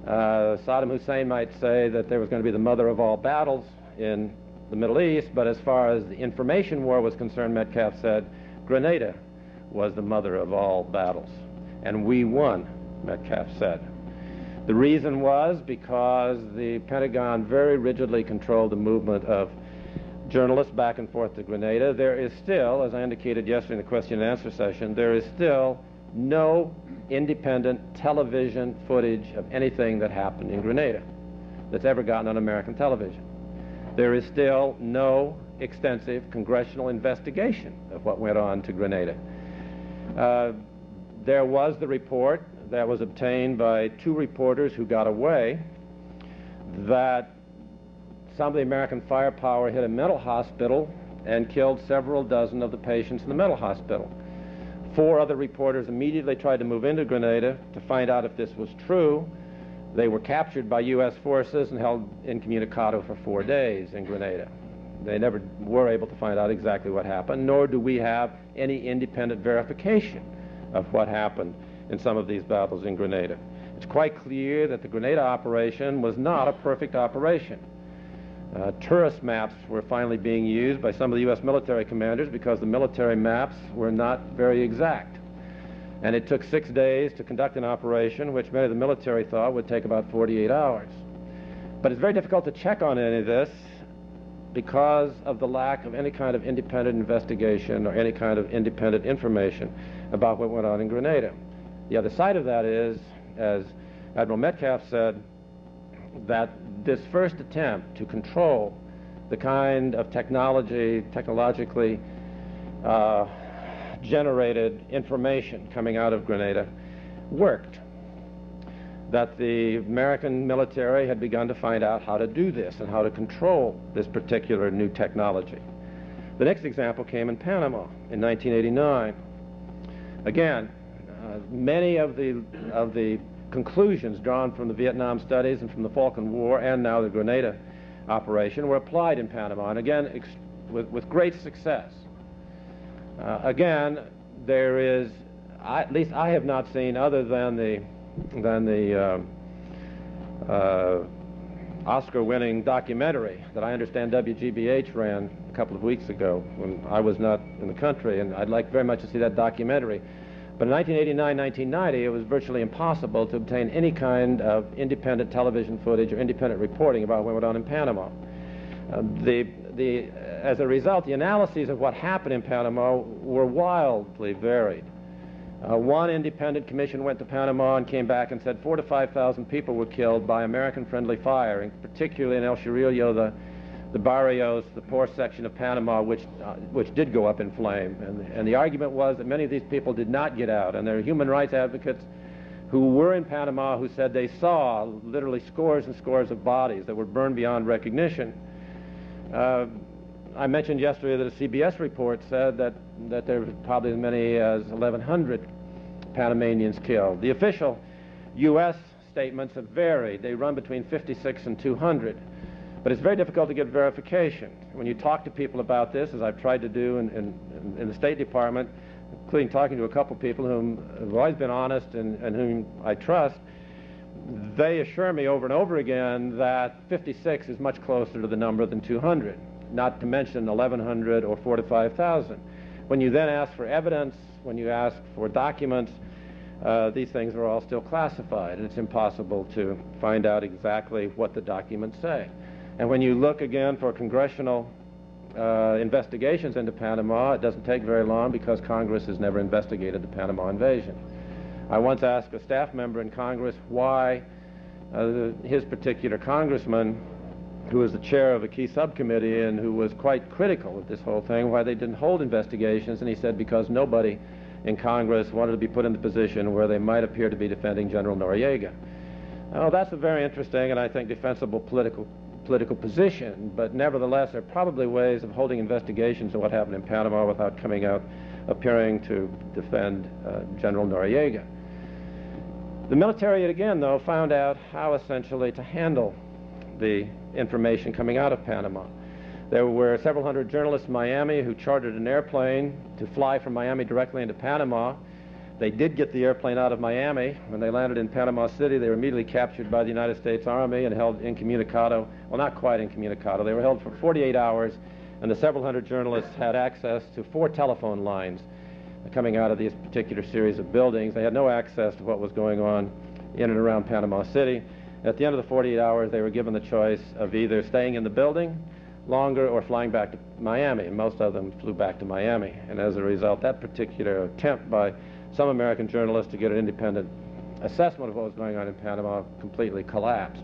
Saddam Hussein might say that there was going to be the mother of all battles in the Middle East, but as far as the information war was concerned, Metcalf said, Grenada was the mother of all battles. And we won, Metcalf said. The reason was because the Pentagon very rigidly controlled the movement of journalists back and forth to Grenada. There is still, as I indicated yesterday in the question and answer session, there is still no independent television footage of anything that happened in Grenada that's ever gotten on American television. There is still no extensive congressional investigation of what went on to Grenada. There was the report that was obtained by 2 reporters who got away that some of the American firepower hit a mental hospital and killed several dozen of the patients in the mental hospital. 4 other reporters immediately tried to move into Grenada to find out if this was true. They were captured by U.S. forces and held incommunicado for 4 days in Grenada. They never were able to find out exactly what happened, nor do we have any independent verification of what happened in some of these battles in Grenada. It's quite clear that the Grenada operation was not a perfect operation. Tourist maps were finally being used by some of the U.S. military commanders because the military maps were not very exact. And it took 6 days to conduct an operation which many of the military thought would take about 48 hours. But it's very difficult to check on any of this because of the lack of any kind of independent investigation or any kind of independent information about what went on in Grenada. The other side of that is, as Admiral Metcalf said, that this first attempt to control the kind of technologically generated information coming out of Grenada worked. That the American military had begun to find out how to do this and how to control this particular new technology. The next example came in Panama in 1989. Again, many of the conclusions drawn from the Vietnam studies and from the Falkland War and now the Grenada operation were applied in Panama, and again with great success. Again, there is, at least I have not seen, other than the Oscar-winning documentary that I understand WGBH ran a couple of weeks ago when I was not in the country, and I'd like very much to see that documentary. But in 1989-1990, it was virtually impossible to obtain any kind of independent television footage or independent reporting about what went on in Panama. As a result, the analyses of what happened in Panama were wildly varied. One independent commission went to Panama and came back and said 4,000 to 5,000 people were killed by American-friendly fire, and particularly in El Chirrillo, the barrios, the poor section of Panama, which did go up in flame. And the argument was that many of these people did not get out, and there are human rights advocates who were in Panama who said they saw literally scores and scores of bodies that were burned beyond recognition. I mentioned yesterday that a CBS report said that there were probably as many as 1,100 Panamanians killed. The official U.S. statements have varied. They run between 56 and 200. But it's very difficult to get verification. When you talk to people about this, as I've tried to do in the State Department, including talking to a couple people whom have always been honest and whom I trust, they assure me over and over again that 56 is much closer to the number than 200, not to mention 1,100 or 4,000 to 5,000. When you then ask for evidence, when you ask for documents, these things are all still classified, and it's impossible to find out exactly what the documents say. And when you look again for congressional investigations into Panama, it doesn't take very long because Congress has never investigated the Panama invasion. I once asked a staff member in Congress why his particular congressman, who was the chair of a key subcommittee and who was quite critical of this whole thing, why they didn't hold investigations, and he said because nobody in Congress wanted to be put in the position where they might appear to be defending General Noriega. Now, that's a very interesting and I think defensible political position, but nevertheless there are probably ways of holding investigations of what happened in Panama without coming out appearing to defend General Noriega. The military, again, though, found out how essentially to handle the information coming out of Panama. There were several hundred journalists in Miami who chartered an airplane to fly from Miami directly into Panama. They did get the airplane out of Miami. When they landed in Panama City, they were immediately captured by the United States Army and held incommunicado. Well, not quite incommunicado. They were held for 48 hours, and the several hundred journalists had access to 4 telephone lines coming out of this particular series of buildings. They had no access to what was going on in and around Panama City. At the end of the 48 hours, they were given the choice of either staying in the building longer or flying back to Miami, and most of them flew back to Miami. And as a result, that particular attempt by some American journalists to get an independent assessment of what was going on in Panama completely collapsed.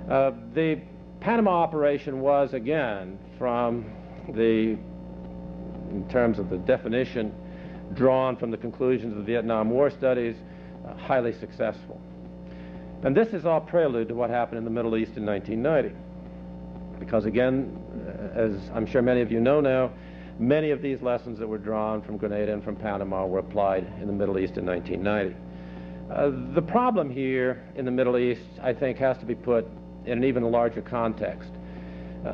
The Panama operation was, again, in terms of the definition drawn from the conclusions of the Vietnam War studies, highly successful. And this is all prelude to what happened in the Middle East in 1990. Because again, as I'm sure many of you know now, many of these lessons that were drawn from Grenada and from Panama were applied in the Middle East in 1990. The problem here in the Middle East, I think, has to be put in an even larger context.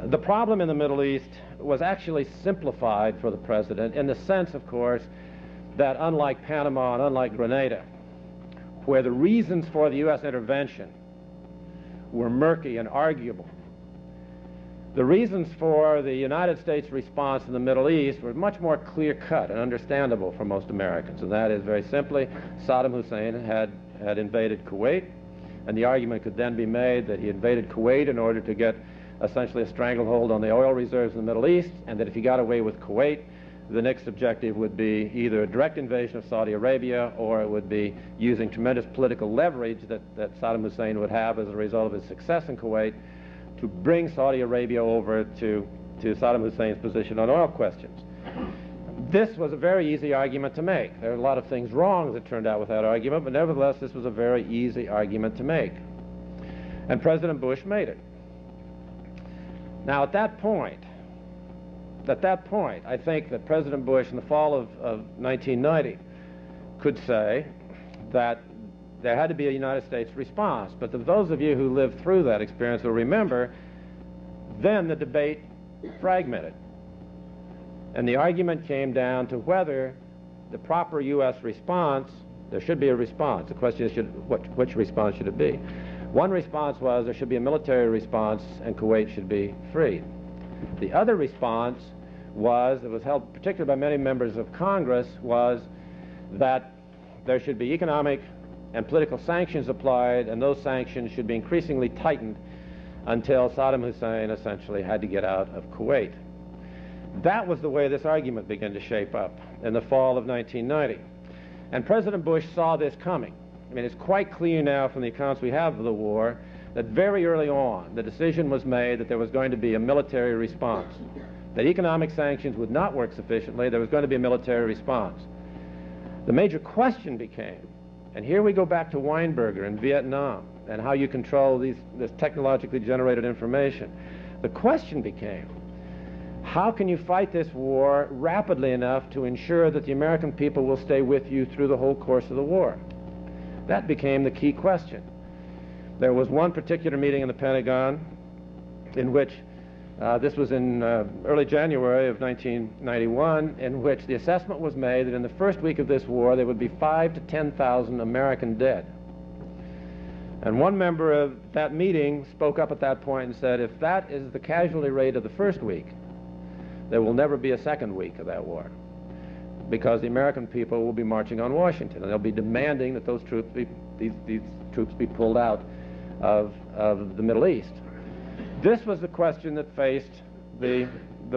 The problem in the Middle East was actually simplified for the president in the sense, of course, that unlike Panama and unlike Grenada, where the reasons for the U.S. intervention were murky and arguable, the reasons for the United States response in the Middle East were much more clear-cut and understandable for most Americans. And that is, very simply, Saddam Hussein had invaded Kuwait, and the argument could then be made that he invaded Kuwait in order to get essentially a stranglehold on the oil reserves in the Middle East, and that if he got away with Kuwait, the next objective would be either a direct invasion of Saudi Arabia, or it would be using tremendous political leverage that Saddam Hussein would have as a result of his success in Kuwait to bring Saudi Arabia over to Saddam Hussein's position on oil questions. This was a very easy argument to make. There are a lot of things wrong, as it turned out, with that argument, but nevertheless, this was a very easy argument to make. And President Bush made it. Now, at that point, I think that President Bush, in the fall of 1990, could say that there had to be a United States response. But those of you who lived through that experience will remember, then the debate fragmented. And the argument came down to whether the proper U.S. response, there should be a response. The question is, which response should it be? One response was there should be a military response and Kuwait should be freed. The other response was, that was held particularly by many members of Congress, was that there should be economic and political sanctions applied, and those sanctions should be increasingly tightened until Saddam Hussein essentially had to get out of Kuwait. That was the way this argument began to shape up in the fall of 1990. And President Bush saw this coming. I mean, it's quite clear now from the accounts we have of the war that very early on the decision was made that there was going to be a military response, that economic sanctions would not work sufficiently, there was going to be a military response. The major question became, and here we go back to Weinberger in Vietnam and how you control this technologically generated information. The question became, how can you fight this war rapidly enough to ensure that the American people will stay with you through the whole course of the war? That became the key question. There was one particular meeting in the Pentagon in which, this was in early January of 1991, in which the assessment was made that in the first week of this war there would be 5,000 to 10,000 American dead. And one member of that meeting spoke up at that point and said, if that is the casualty rate of the first week, there will never be a second week of that war. because the American people will be marching on Washington, and they'll be demanding that those troops these troops be pulled out of the Middle East. This was the question that faced the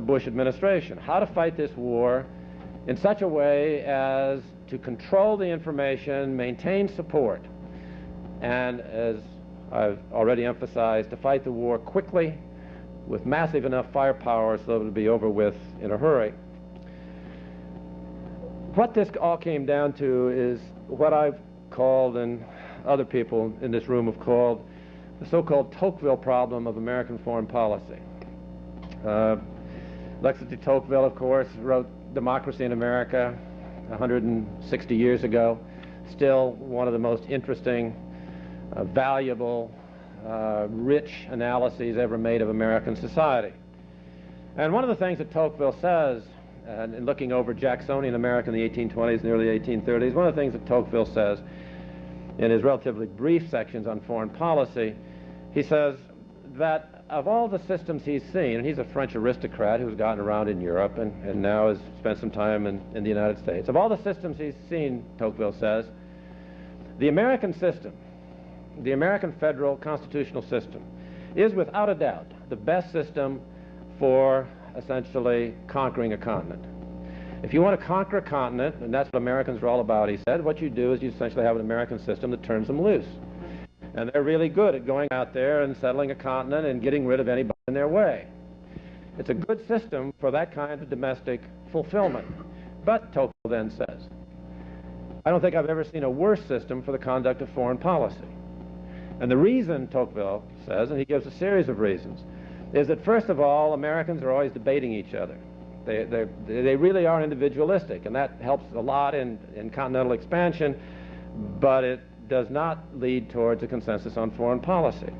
Bush administration: how to fight this war in such a way as to control the information, maintain support, and, as I've already emphasized, to fight the war quickly with massive enough firepower so that it would be over with in a hurry. What this all came down to is what I've called, and other people in this room have called, the so-called Tocqueville problem of American foreign policy. Alexis de Tocqueville, of course, wrote Democracy in America 160 years ago. Still one of the most interesting, valuable, rich analyses ever made of American society. And one of the things that Tocqueville says, and in looking over Jacksonian America in the 1820s and early 1830s, one of the things that Tocqueville says in his relatively brief sections on foreign policy, he says that of all the systems he's seen, and he's a French aristocrat who's gotten around in Europe and now has spent some time in the United States, of all the systems he's seen, Tocqueville says, the American system, the American federal constitutional system, is without a doubt the best system for essentially conquering a continent. If you want to conquer a continent, and that's what Americans are all about, he said, what you do is you essentially have an American system that turns them loose. And they're really good at going out there and settling a continent and getting rid of anybody in their way. It's a good system for that kind of domestic fulfillment. But, Tocqueville then says, I don't think I've ever seen a worse system for the conduct of foreign policy. And the reason, Tocqueville says, and he gives a series of reasons, is that first of all, Americans are always debating each other. They really are individualistic, and that helps a lot in continental expansion, but it does not lead towards a consensus on foreign policy.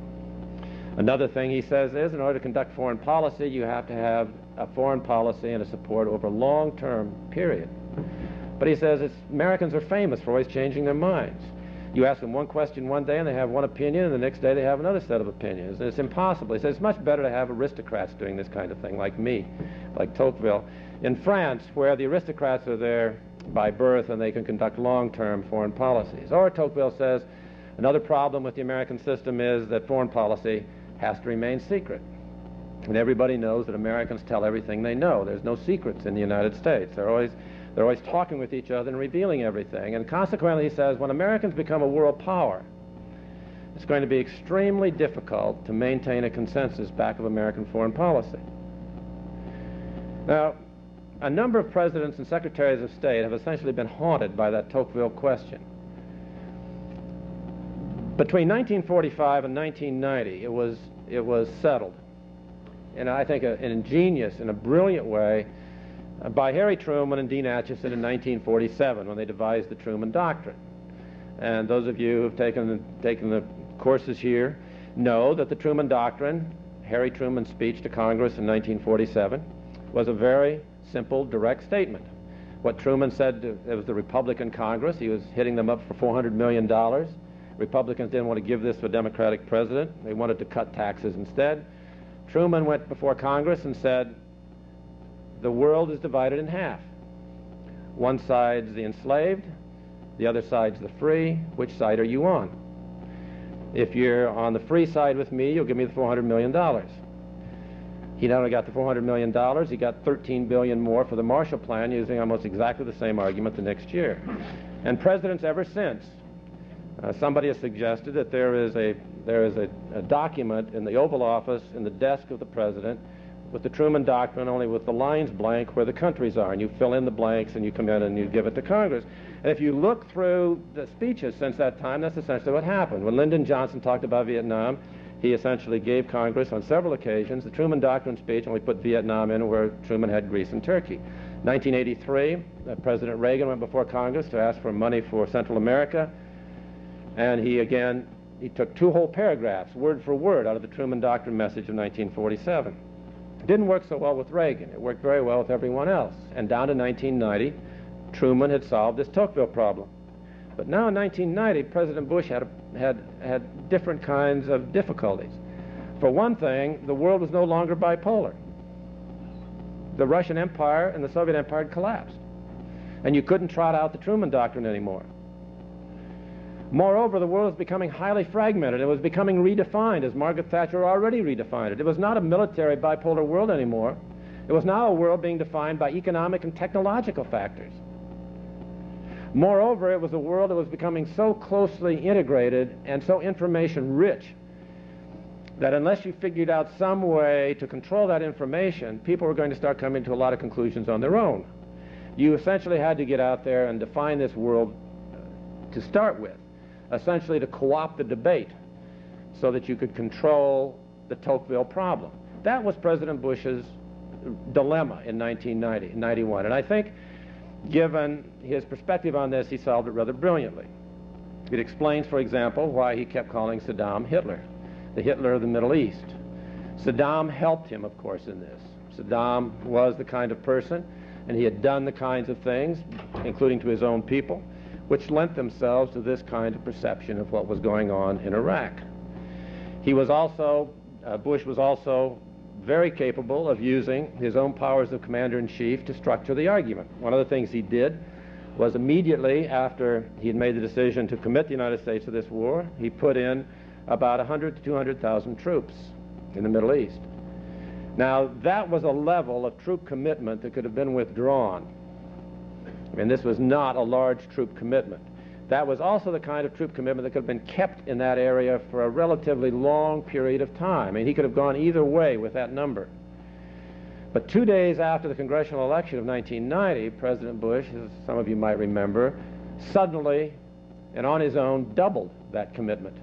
Another thing he says is, in order to conduct foreign policy, you have to have a foreign policy and a support over a long-term period. But he says Americans are famous for always changing their minds. You ask them one question one day and they have one opinion, and the next day they have another set of opinions. And it's impossible. He says it's much better to have aristocrats doing this kind of thing, like me, like Tocqueville. In France, where the aristocrats are there by birth and they can conduct long-term foreign policies. Or, Tocqueville says, another problem with the American system is that foreign policy has to remain secret. And everybody knows that Americans tell everything they know. There's no secrets in the United States. They're always talking with each other and revealing everything. And consequently, he says, when Americans become a world power, it's going to be extremely difficult to maintain a consensus back of American foreign policy. Now, a number of presidents and secretaries of state have essentially been haunted by that Tocqueville question. Between 1945 and 1990, it was settled, and I think an ingenious and a brilliant way, by Harry Truman and Dean Acheson in 1947 when they devised the Truman Doctrine. And those of you who have taken the courses here know that the Truman Doctrine, Harry Truman's speech to Congress in 1947, was a very simple, direct statement. What Truman said, it was the Republican Congress. He was hitting them up for $400 million. Republicans didn't want to give this to a Democratic president. They wanted to cut taxes instead. Truman went before Congress and said, the world is divided in half. One side's the enslaved, the other side's the free. Which side are you on? If you're on the free side with me, you'll give me the $400 million. He not only got the $400 million, he got $13 billion more for the Marshall Plan, using almost exactly the same argument the next year. And presidents ever since, somebody has suggested that there is a document in the Oval Office in the desk of the president with the Truman Doctrine, only with the lines blank where the countries are, and you fill in the blanks and you come in and you give it to Congress. And if you look through the speeches since that time, that's essentially what happened. When Lyndon Johnson talked about Vietnam, he essentially gave Congress on several occasions the Truman Doctrine speech, and we put Vietnam in where Truman had Greece and Turkey. 1983, President Reagan went before Congress to ask for money for Central America, and he took two whole paragraphs, word for word, out of the Truman Doctrine message of 1947. It didn't work so well with Reagan. It worked very well with everyone else. And down to 1990, Truman had solved this Tocqueville problem. But now in 1990, President Bush had different kinds of difficulties. For one thing, the world was no longer bipolar. The Russian Empire and the Soviet Empire had collapsed. and you couldn't trot out the Truman Doctrine anymore. Moreover, the world was becoming highly fragmented. It was becoming redefined, as Margaret Thatcher already redefined it. It was not a military bipolar world anymore. It was now a world being defined by economic and technological factors. Moreover, it was a world that was becoming so closely integrated and so information-rich that unless you figured out some way to control that information, people were going to start coming to a lot of conclusions on their own. You essentially had to get out there and define this world to start with, essentially to co-opt the debate so that you could control the Tocqueville problem. That was President Bush's dilemma in 1991, and I think, given his perspective on this, he solved it rather brilliantly. It explains, for example, why he kept calling Saddam Hitler, the Hitler of the Middle East. Saddam helped him, of course, in this. Saddam was the kind of person, and he had done the kinds of things, including to his own people, which lent themselves to this kind of perception of what was going on in Iraq. He was also, Bush was also very capable of using his own powers of commander-in-chief to structure the argument. One of the things he did was immediately after he had made the decision to commit the United States to this war, he put in about 100 to 200,000 troops in the Middle East. Now, that was a level of troop commitment that could have been withdrawn. I mean, this was not a large troop commitment. That was also the kind of troop commitment that could have been kept in that area for a relatively long period of time. I mean, he could have gone either way with that number. But 2 days after the congressional election of 1990, President Bush, as some of you might remember, suddenly and on his own doubled that commitment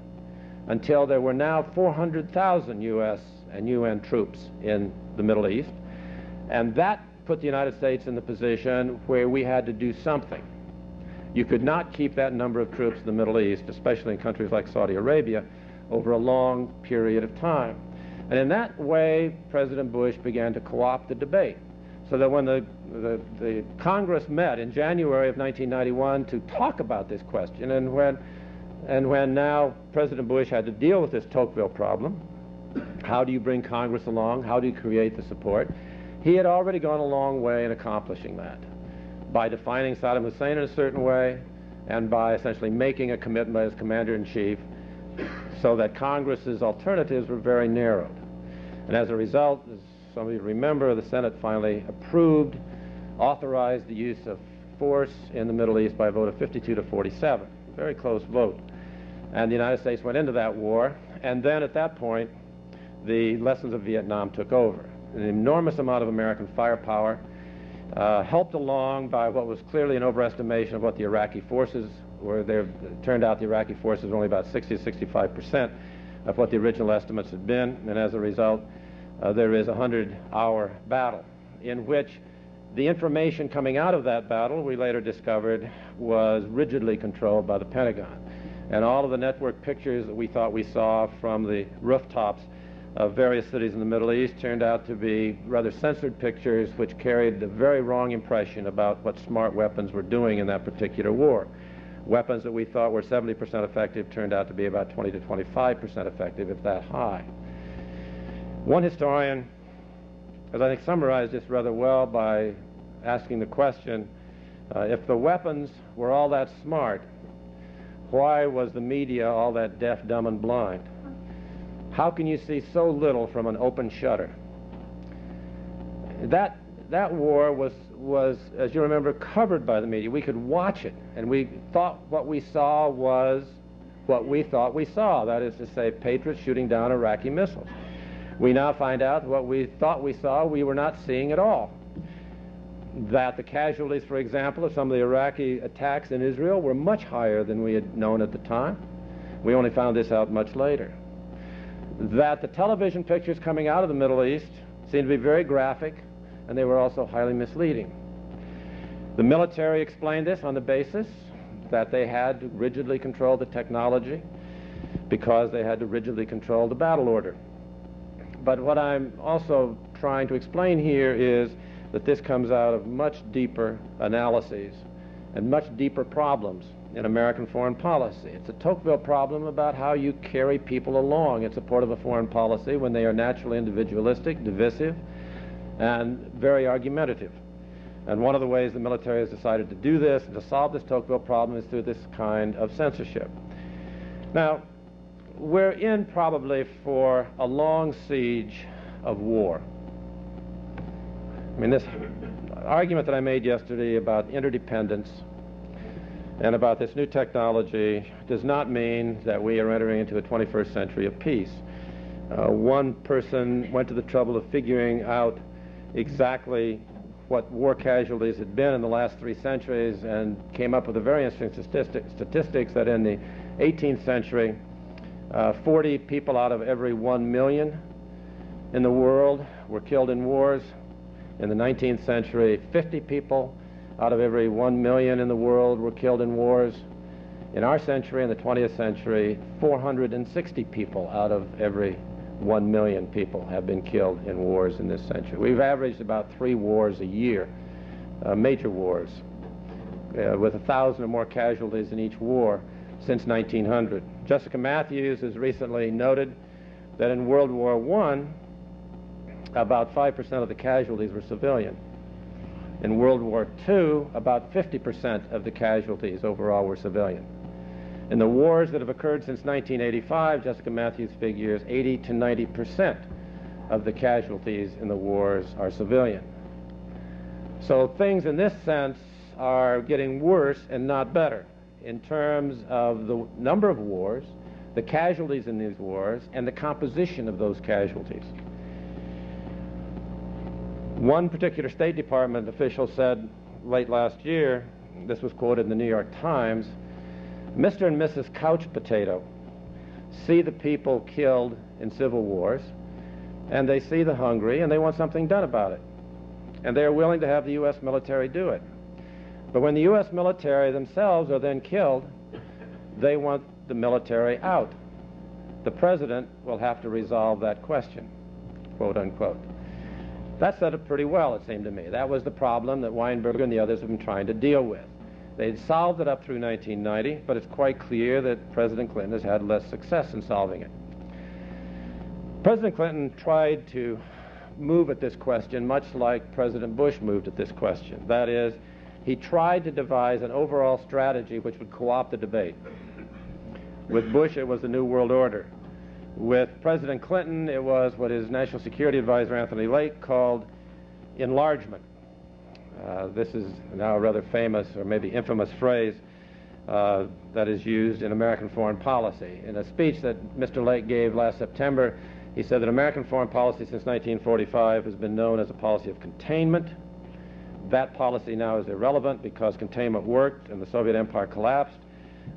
until there were now 400,000 U.S. and UN troops in the Middle East. And that put the United States in the position where we had to do something. You could not keep that number of troops in the Middle East, especially in countries like Saudi Arabia, over a long period of time. And in that way, President Bush began to co-opt the debate. So that when the Congress met in January of 1991 to talk about this question, and when now President Bush had to deal with this Tocqueville problem, how do you bring Congress along? How do you create the support? He had already gone a long way in accomplishing that by defining Saddam Hussein in a certain way and by essentially making a commitment as commander-in-chief so that Congress's alternatives were very narrowed. And as a result, as some of you remember, the Senate finally authorized the use of force in the Middle East by a vote of 52 to 47. Very close vote. And the United States went into that war, and then at that point, the lessons of Vietnam took over. An enormous amount of American firepower, helped along by what was clearly an overestimation of what the Iraqi forces were. It turned out the Iraqi forces were only about 60 to 65% of what the original estimates had been, and as a result, there is a 100-hour battle in which the information coming out of that battle, we later discovered, was rigidly controlled by the Pentagon. And all of the network pictures that we thought we saw from the rooftops of various cities in the Middle East turned out to be rather censored pictures which carried the very wrong impression about what smart weapons were doing in that particular war. Weapons that we thought were 70% effective turned out to be about 20 to 25% effective, if that high. One historian, as I think, summarized this rather well by asking the question, if the weapons were all that smart, why was the media all that deaf, dumb, and blind? How can you see so little from an open shutter? That war was, as you remember, covered by the media. We could watch it, and we thought what we saw was what we thought we saw, that is to say, patriots shooting down Iraqi missiles. We now find out what we thought we saw, we were not seeing at all. That the casualties, for example, of some of the Iraqi attacks in Israel were much higher than we had known at the time. We only found this out much later. That the television pictures coming out of the Middle East seemed to be very graphic, and they were also highly misleading. The military explained this on the basis that they had to rigidly control the technology because they had to rigidly control the battle order. But what I'm also trying to explain here is that this comes out of much deeper analyses and much deeper problems in American foreign policy. It's a Tocqueville problem about how you carry people along in support of a foreign policy when they are naturally individualistic, divisive, and very argumentative. And one of the ways the military has decided to do this and to solve this Tocqueville problem is through this kind of censorship. Now, we're in probably for a long siege of war. I mean, this argument that I made yesterday about interdependence and about this new technology does not mean that we are entering into a 21st century of peace. One person went to the trouble of figuring out exactly what war casualties had been in the last 3 centuries and came up with a very interesting statistics that in the 18th century, 40 people out of every 1 million in the world were killed in wars. In the 19th century, 50 people out of every 1 million in the world were killed in wars. In our century, in the 20th century, 460 people out of every 1 million people have been killed in wars in this century. We've averaged about 3 wars a year, major wars, with 1,000 or more casualties in each war since 1900. Jessica Matthews has recently noted that in World War I, about 5% of the casualties were civilian. In World War II, about 50% of the casualties overall were civilian. In the wars that have occurred since 1985, Jessica Matthews figures 80 to 90% of the casualties in the wars are civilian. So things in this sense are getting worse and not better in terms of the number of wars, the casualties in these wars, and the composition of those casualties. One particular State Department official said late last year, this was quoted in the New York Times, Mr. and Mrs. Couch Potato see the people killed in civil wars, and they see the hungry, and they want something done about it. And they are willing to have the U.S. military do it. But when the U.S. military themselves are then killed, they want the military out. The president will have to resolve that question, quote unquote. That said it pretty well, it seemed to me. That was the problem that Weinberger and the others have been trying to deal with. They'd solved it up through 1990, but it's quite clear that President Clinton has had less success in solving it. President Clinton tried to move at this question much like President Bush moved at this question. That is, he tried to devise an overall strategy which would co-opt the debate. With Bush, it was the New World Order. With President Clinton, it was what his National Security Advisor Anthony Lake called enlargement. This is now a rather famous or maybe infamous phrase that is used in American foreign policy. In a speech that Mr. Lake gave last September, he said that American foreign policy since 1945 has been known as a policy of containment. That policy now is irrelevant because containment worked and the Soviet Empire collapsed.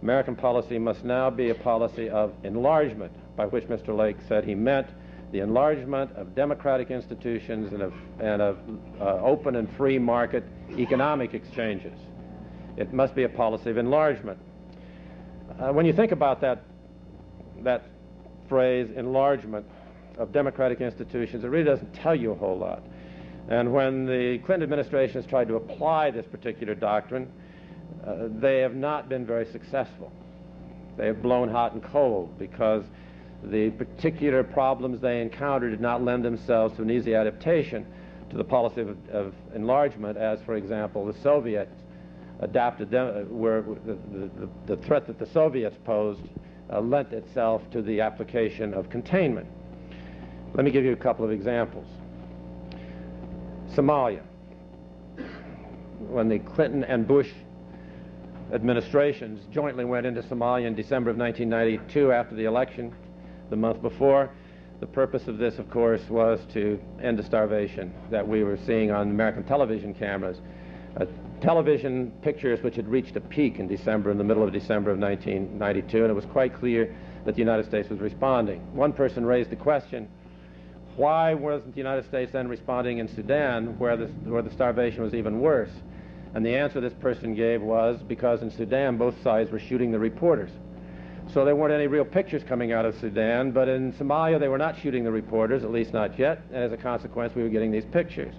American policy must now be a policy of enlargement, by which Mr. Lake said he meant the enlargement of democratic institutions and of open and free market economic exchanges. It must be a policy of enlargement. When you think about that phrase, enlargement of democratic institutions, it really doesn't tell you a whole lot. And when the Clinton administration has tried to apply this particular doctrine, they have not been very successful. They have blown hot and cold because the particular problems they encountered did not lend themselves to an easy adaptation to the policy of enlargement, as, for example, the Soviets adapted them, where the threat that the Soviets posed lent itself to the application of containment. Let me give you a couple of examples. Somalia. When the Clinton and Bush administrations jointly went into Somalia in December of 1992 after the election, the month before, the purpose of this, of course, was to end the starvation that we were seeing on American television cameras. Television pictures which had reached a peak in December, in the middle of December of 1992, and it was quite clear that the United States was responding. One person raised the question, why wasn't the United States then responding in Sudan, where the starvation was even worse? And the answer this person gave was because in Sudan both sides were shooting the reporters. So there weren't any real pictures coming out of Sudan, but in Somalia they were not shooting the reporters, at least not yet, and as a consequence we were getting these pictures.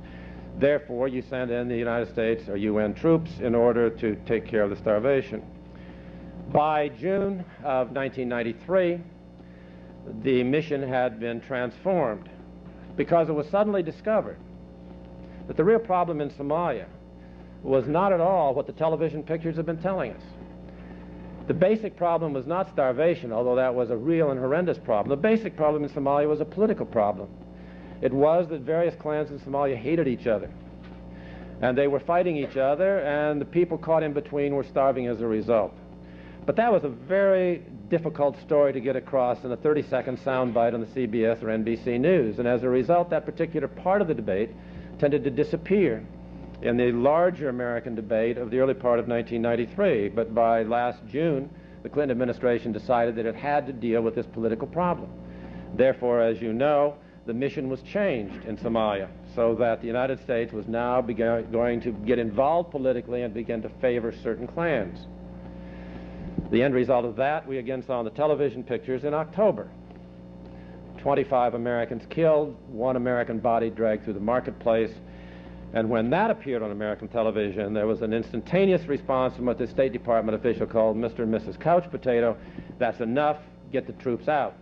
Therefore, you send in the United States or UN troops in order to take care of the starvation. By June of 1993, the mission had been transformed because it was suddenly discovered that the real problem in Somalia was not at all what the television pictures have been telling us. The basic problem was not starvation, although that was a real and horrendous problem. The basic problem in Somalia was a political problem. It was that various clans in Somalia hated each other, and they were fighting each other, and the people caught in between were starving as a result. But that was a very difficult story to get across in a 30-second soundbite on the CBS or NBC News, and as a result, that particular part of the debate tended to disappear in the larger American debate of the early part of 1993. But by last June, the Clinton administration decided that it had to deal with this political problem. Therefore, as you know, the mission was changed in Somalia so that the United States was now going to get involved politically and begin to favor certain clans. The end result of that we again saw in the television pictures in October. 25 Americans killed, 1 American body dragged through the marketplace, and when that appeared on American television, there was an instantaneous response from what the State Department official called Mr. and Mrs. Couch Potato. That's enough, get the troops out.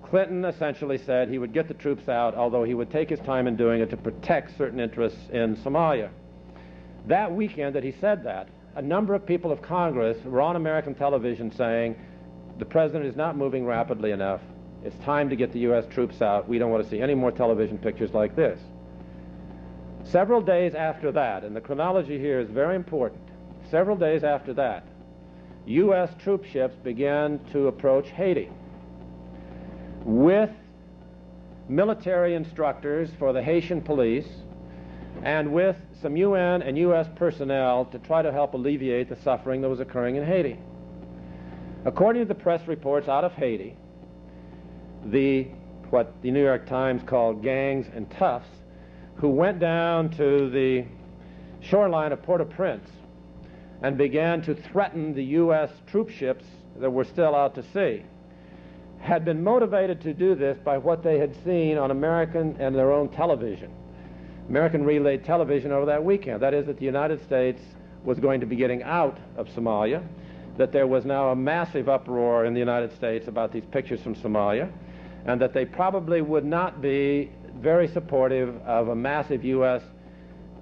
Clinton essentially said he would get the troops out, although he would take his time in doing it to protect certain interests in Somalia. That weekend that he said that, a number of people of Congress were on American television saying, the president is not moving rapidly enough. It's time to get the U.S. troops out. We don't want to see any more television pictures like this. Several days after that, and the chronology here is very important, several days after that, U.S. troop ships began to approach Haiti with military instructors for the Haitian police and with some UN and U.S. personnel to try to help alleviate the suffering that was occurring in Haiti. According to the press reports out of Haiti, what the New York Times called gangs and toughs, who went down to the shoreline of Port-au-Prince and began to threaten the U.S. troop ships that were still out to sea, had been motivated to do this by what they had seen on American and their own television. American relayed television over that weekend. That is, that the United States was going to be getting out of Somalia, that there was now a massive uproar in the United States about these pictures from Somalia, and that they probably would not be very supportive of a massive U.S.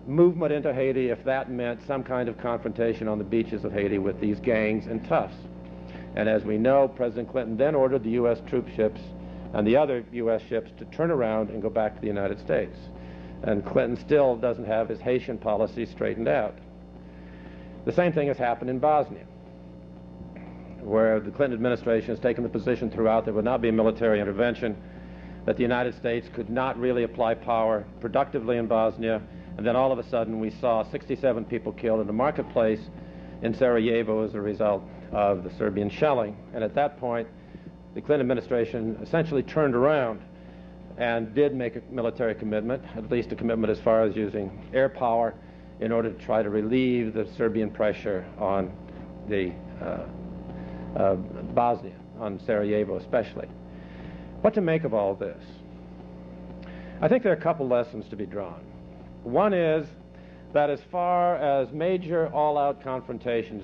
movement into Haiti if that meant some kind of confrontation on the beaches of Haiti with these gangs and toughs. And as we know, President Clinton then ordered the U.S. troop ships and the other U.S. ships to turn around and go back to the United States. And Clinton still doesn't have his Haitian policy straightened out. The same thing has happened in Bosnia, where the Clinton administration has taken the position throughout there would not be a military intervention, that the United States could not really apply power productively in Bosnia, and then all of a sudden we saw 67 people killed in the marketplace in Sarajevo as a result of the Serbian shelling. And at that point, the Clinton administration essentially turned around and did make a military commitment, at least a commitment as far as using air power in order to try to relieve the Serbian pressure on the Bosnia, on Sarajevo especially. What to make of all this? I think there are a couple lessons to be drawn. One is that as far as major all-out confrontations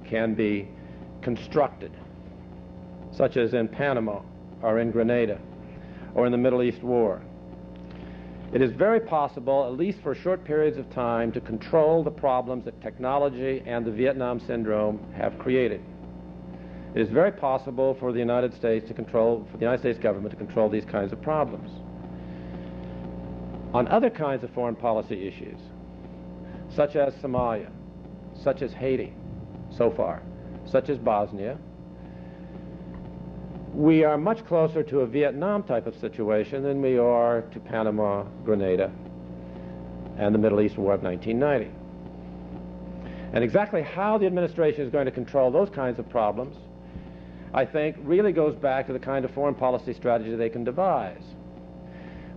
can be constructed, such as in Panama or in Grenada or in the Middle East War, it is very possible, at least for short periods of time, to control the problems that technology and the Vietnam Syndrome have created. It is very possible for the United States to control, for the United States government to control these kinds of problems. On other kinds of foreign policy issues, such as Somalia, such as Haiti, so far, such as Bosnia, we are much closer to a Vietnam type of situation than we are to Panama, Grenada, and the Middle East War of 1990. And exactly how the administration is going to control those kinds of problems, I think, really goes back to the kind of foreign policy strategy they can devise.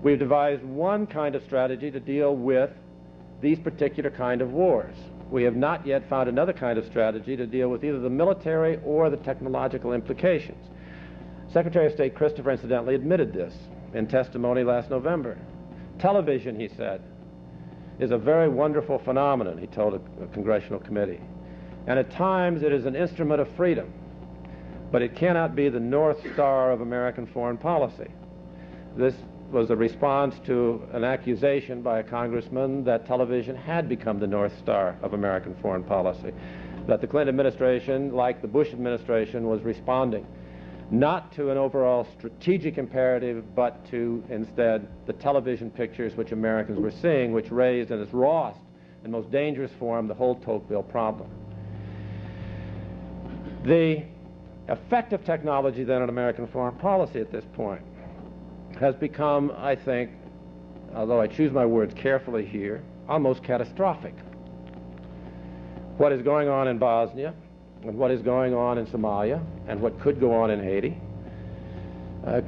We've devised one kind of strategy to deal with these particular kind of wars. We have not yet found another kind of strategy to deal with either the military or the technological implications. Secretary of State Christopher, incidentally, admitted this in testimony last November. Television, he said, is a very wonderful phenomenon, he told a congressional committee. And at times it is an instrument of freedom, but it cannot be the North Star of American foreign policy. This was a response to an accusation by a congressman that television had become the North Star of American foreign policy, that the Clinton administration, like the Bush administration, was responding not to an overall strategic imperative, but to instead the television pictures which Americans were seeing, which raised in its rawest and most dangerous form the whole Tocqueville problem. The effect of technology then on American foreign policy at this point has become, I think, although I choose my words carefully here, almost catastrophic. What is going on in Bosnia, and what is going on in Somalia, and what could go on in Haiti,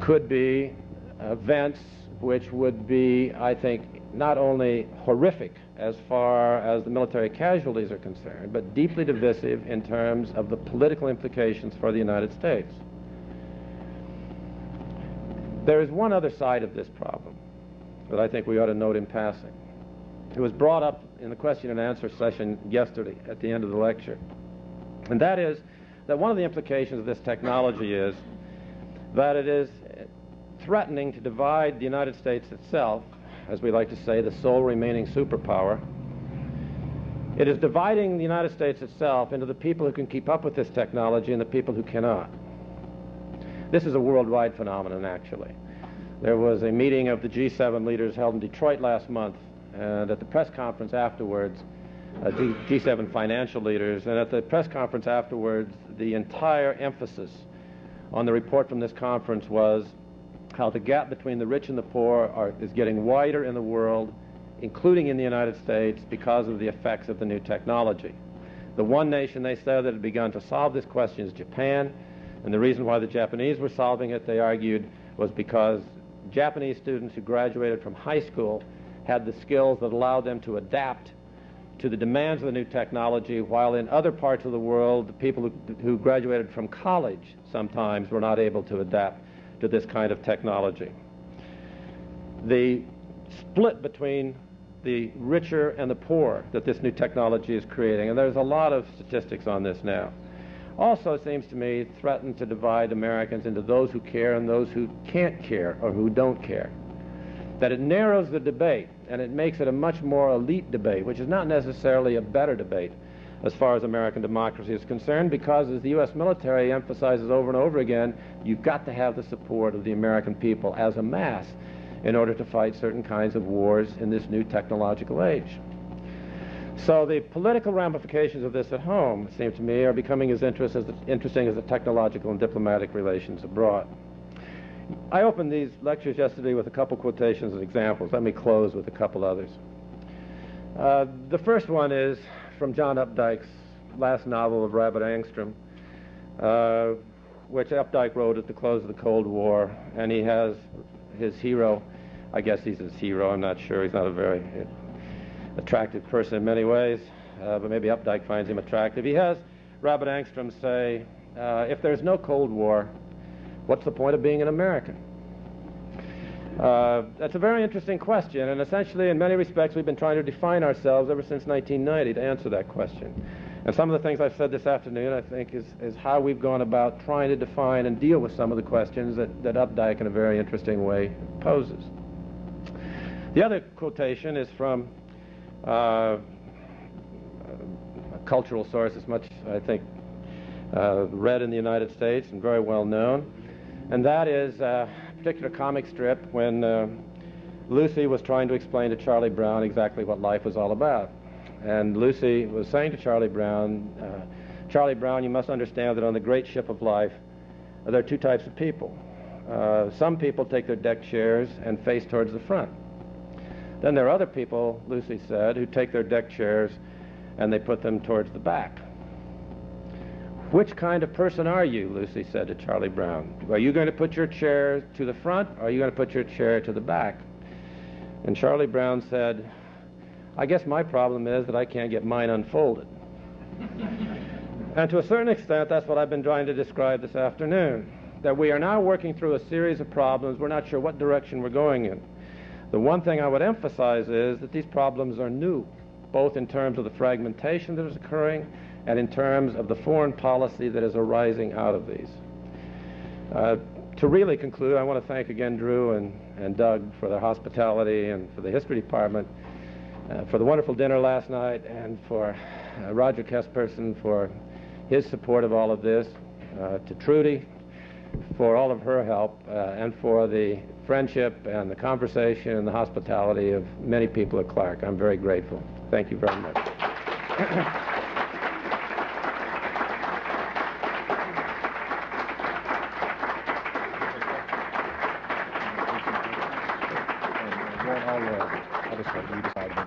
could be events which would be, I think, not only horrific as far as the military casualties are concerned, but deeply divisive in terms of the political implications for the United States. There is one other side of this problem that I think we ought to note in passing. It was brought up in the question and answer session yesterday at the end of the lecture. And that is that one of the implications of this technology is that it is threatening to divide the United States itself, as we like to say, the sole remaining superpower. It is dividing the United States itself into the people who can keep up with this technology and the people who cannot. This is a worldwide phenomenon, actually. There was a meeting of the G7 leaders held in Detroit last month, and at the press conference afterwards, G7 financial leaders, and at the press conference afterwards, the entire emphasis on the report from this conference was how the gap between the rich and the poor is getting wider in the world, including in the United States, because of the effects of the new technology. The one nation they said that had begun to solve this question is Japan, and the reason why the Japanese were solving it, they argued, was because Japanese students who graduated from high school had the skills that allowed them to adapt to the demands of the new technology, while in other parts of the world, the people who graduated from college sometimes were not able to adapt to this kind of technology. The split between the richer and the poor that this new technology is creating, and there's a lot of statistics on this now, also seems to me threaten to divide Americans into those who care and those who can't care or who don't care. That it narrows the debate and it makes it a much more elite debate, which is not necessarily a better debate as far as American democracy is concerned, because as the U.S. military emphasizes over and over again, you've got to have the support of the American people as a mass in order to fight certain kinds of wars in this new technological age. So the political ramifications of this at home, it seems to me, are becoming as interesting as the technological and diplomatic relations abroad. I opened these lectures yesterday with a couple quotations and examples. Let me close with a couple others. The first one is from John Updike's last novel of Rabbit Angstrom, which Updike wrote at the close of the Cold War, and he has his hero, I guess he's his hero, I'm not sure, he's not a very attractive person in many ways, but maybe Updike finds him attractive. He has Rabbit Angstrom say, if there's no Cold War, what's the point of being an American? That's a very interesting question, and essentially in many respects we've been trying to define ourselves ever since 1990 to answer that question. And some of the things I've said this afternoon, I think, is how we've gone about trying to define and deal with some of the questions that Updike in a very interesting way poses. The other quotation is from a cultural source, as much, I think, read in the United States and very well known, and that is a particular comic strip when Lucy was trying to explain to Charlie Brown exactly what life was all about. And Lucy was saying to Charlie Brown, you must understand that on the great ship of life, there are two types of people. Some people take their deck chairs and face towards the front. Then there are other people, Lucy said, who take their deck chairs and they put them towards the back. Which kind of person are you, Lucy said to Charlie Brown. Are you going to put your chair to the front, or are you going to put your chair to the back? And Charlie Brown said, I guess my problem is that I can't get mine unfolded. And to a certain extent, that's what I've been trying to describe this afternoon, that we are now working through a series of problems. We're not sure what direction we're going in. The one thing I would emphasize is that these problems are new, both in terms of the fragmentation that is occurring and in terms of the foreign policy that is arising out of these. To really conclude, I want to thank again Drew and Doug for their hospitality, and for the History Department, for the wonderful dinner last night, and for Roger Kesperson for his support of all of this, to Trudy for all of her help, and for the friendship and the conversation and the hospitality of many people at Clark. I'm very grateful. Thank you very much. I'll just let you decide.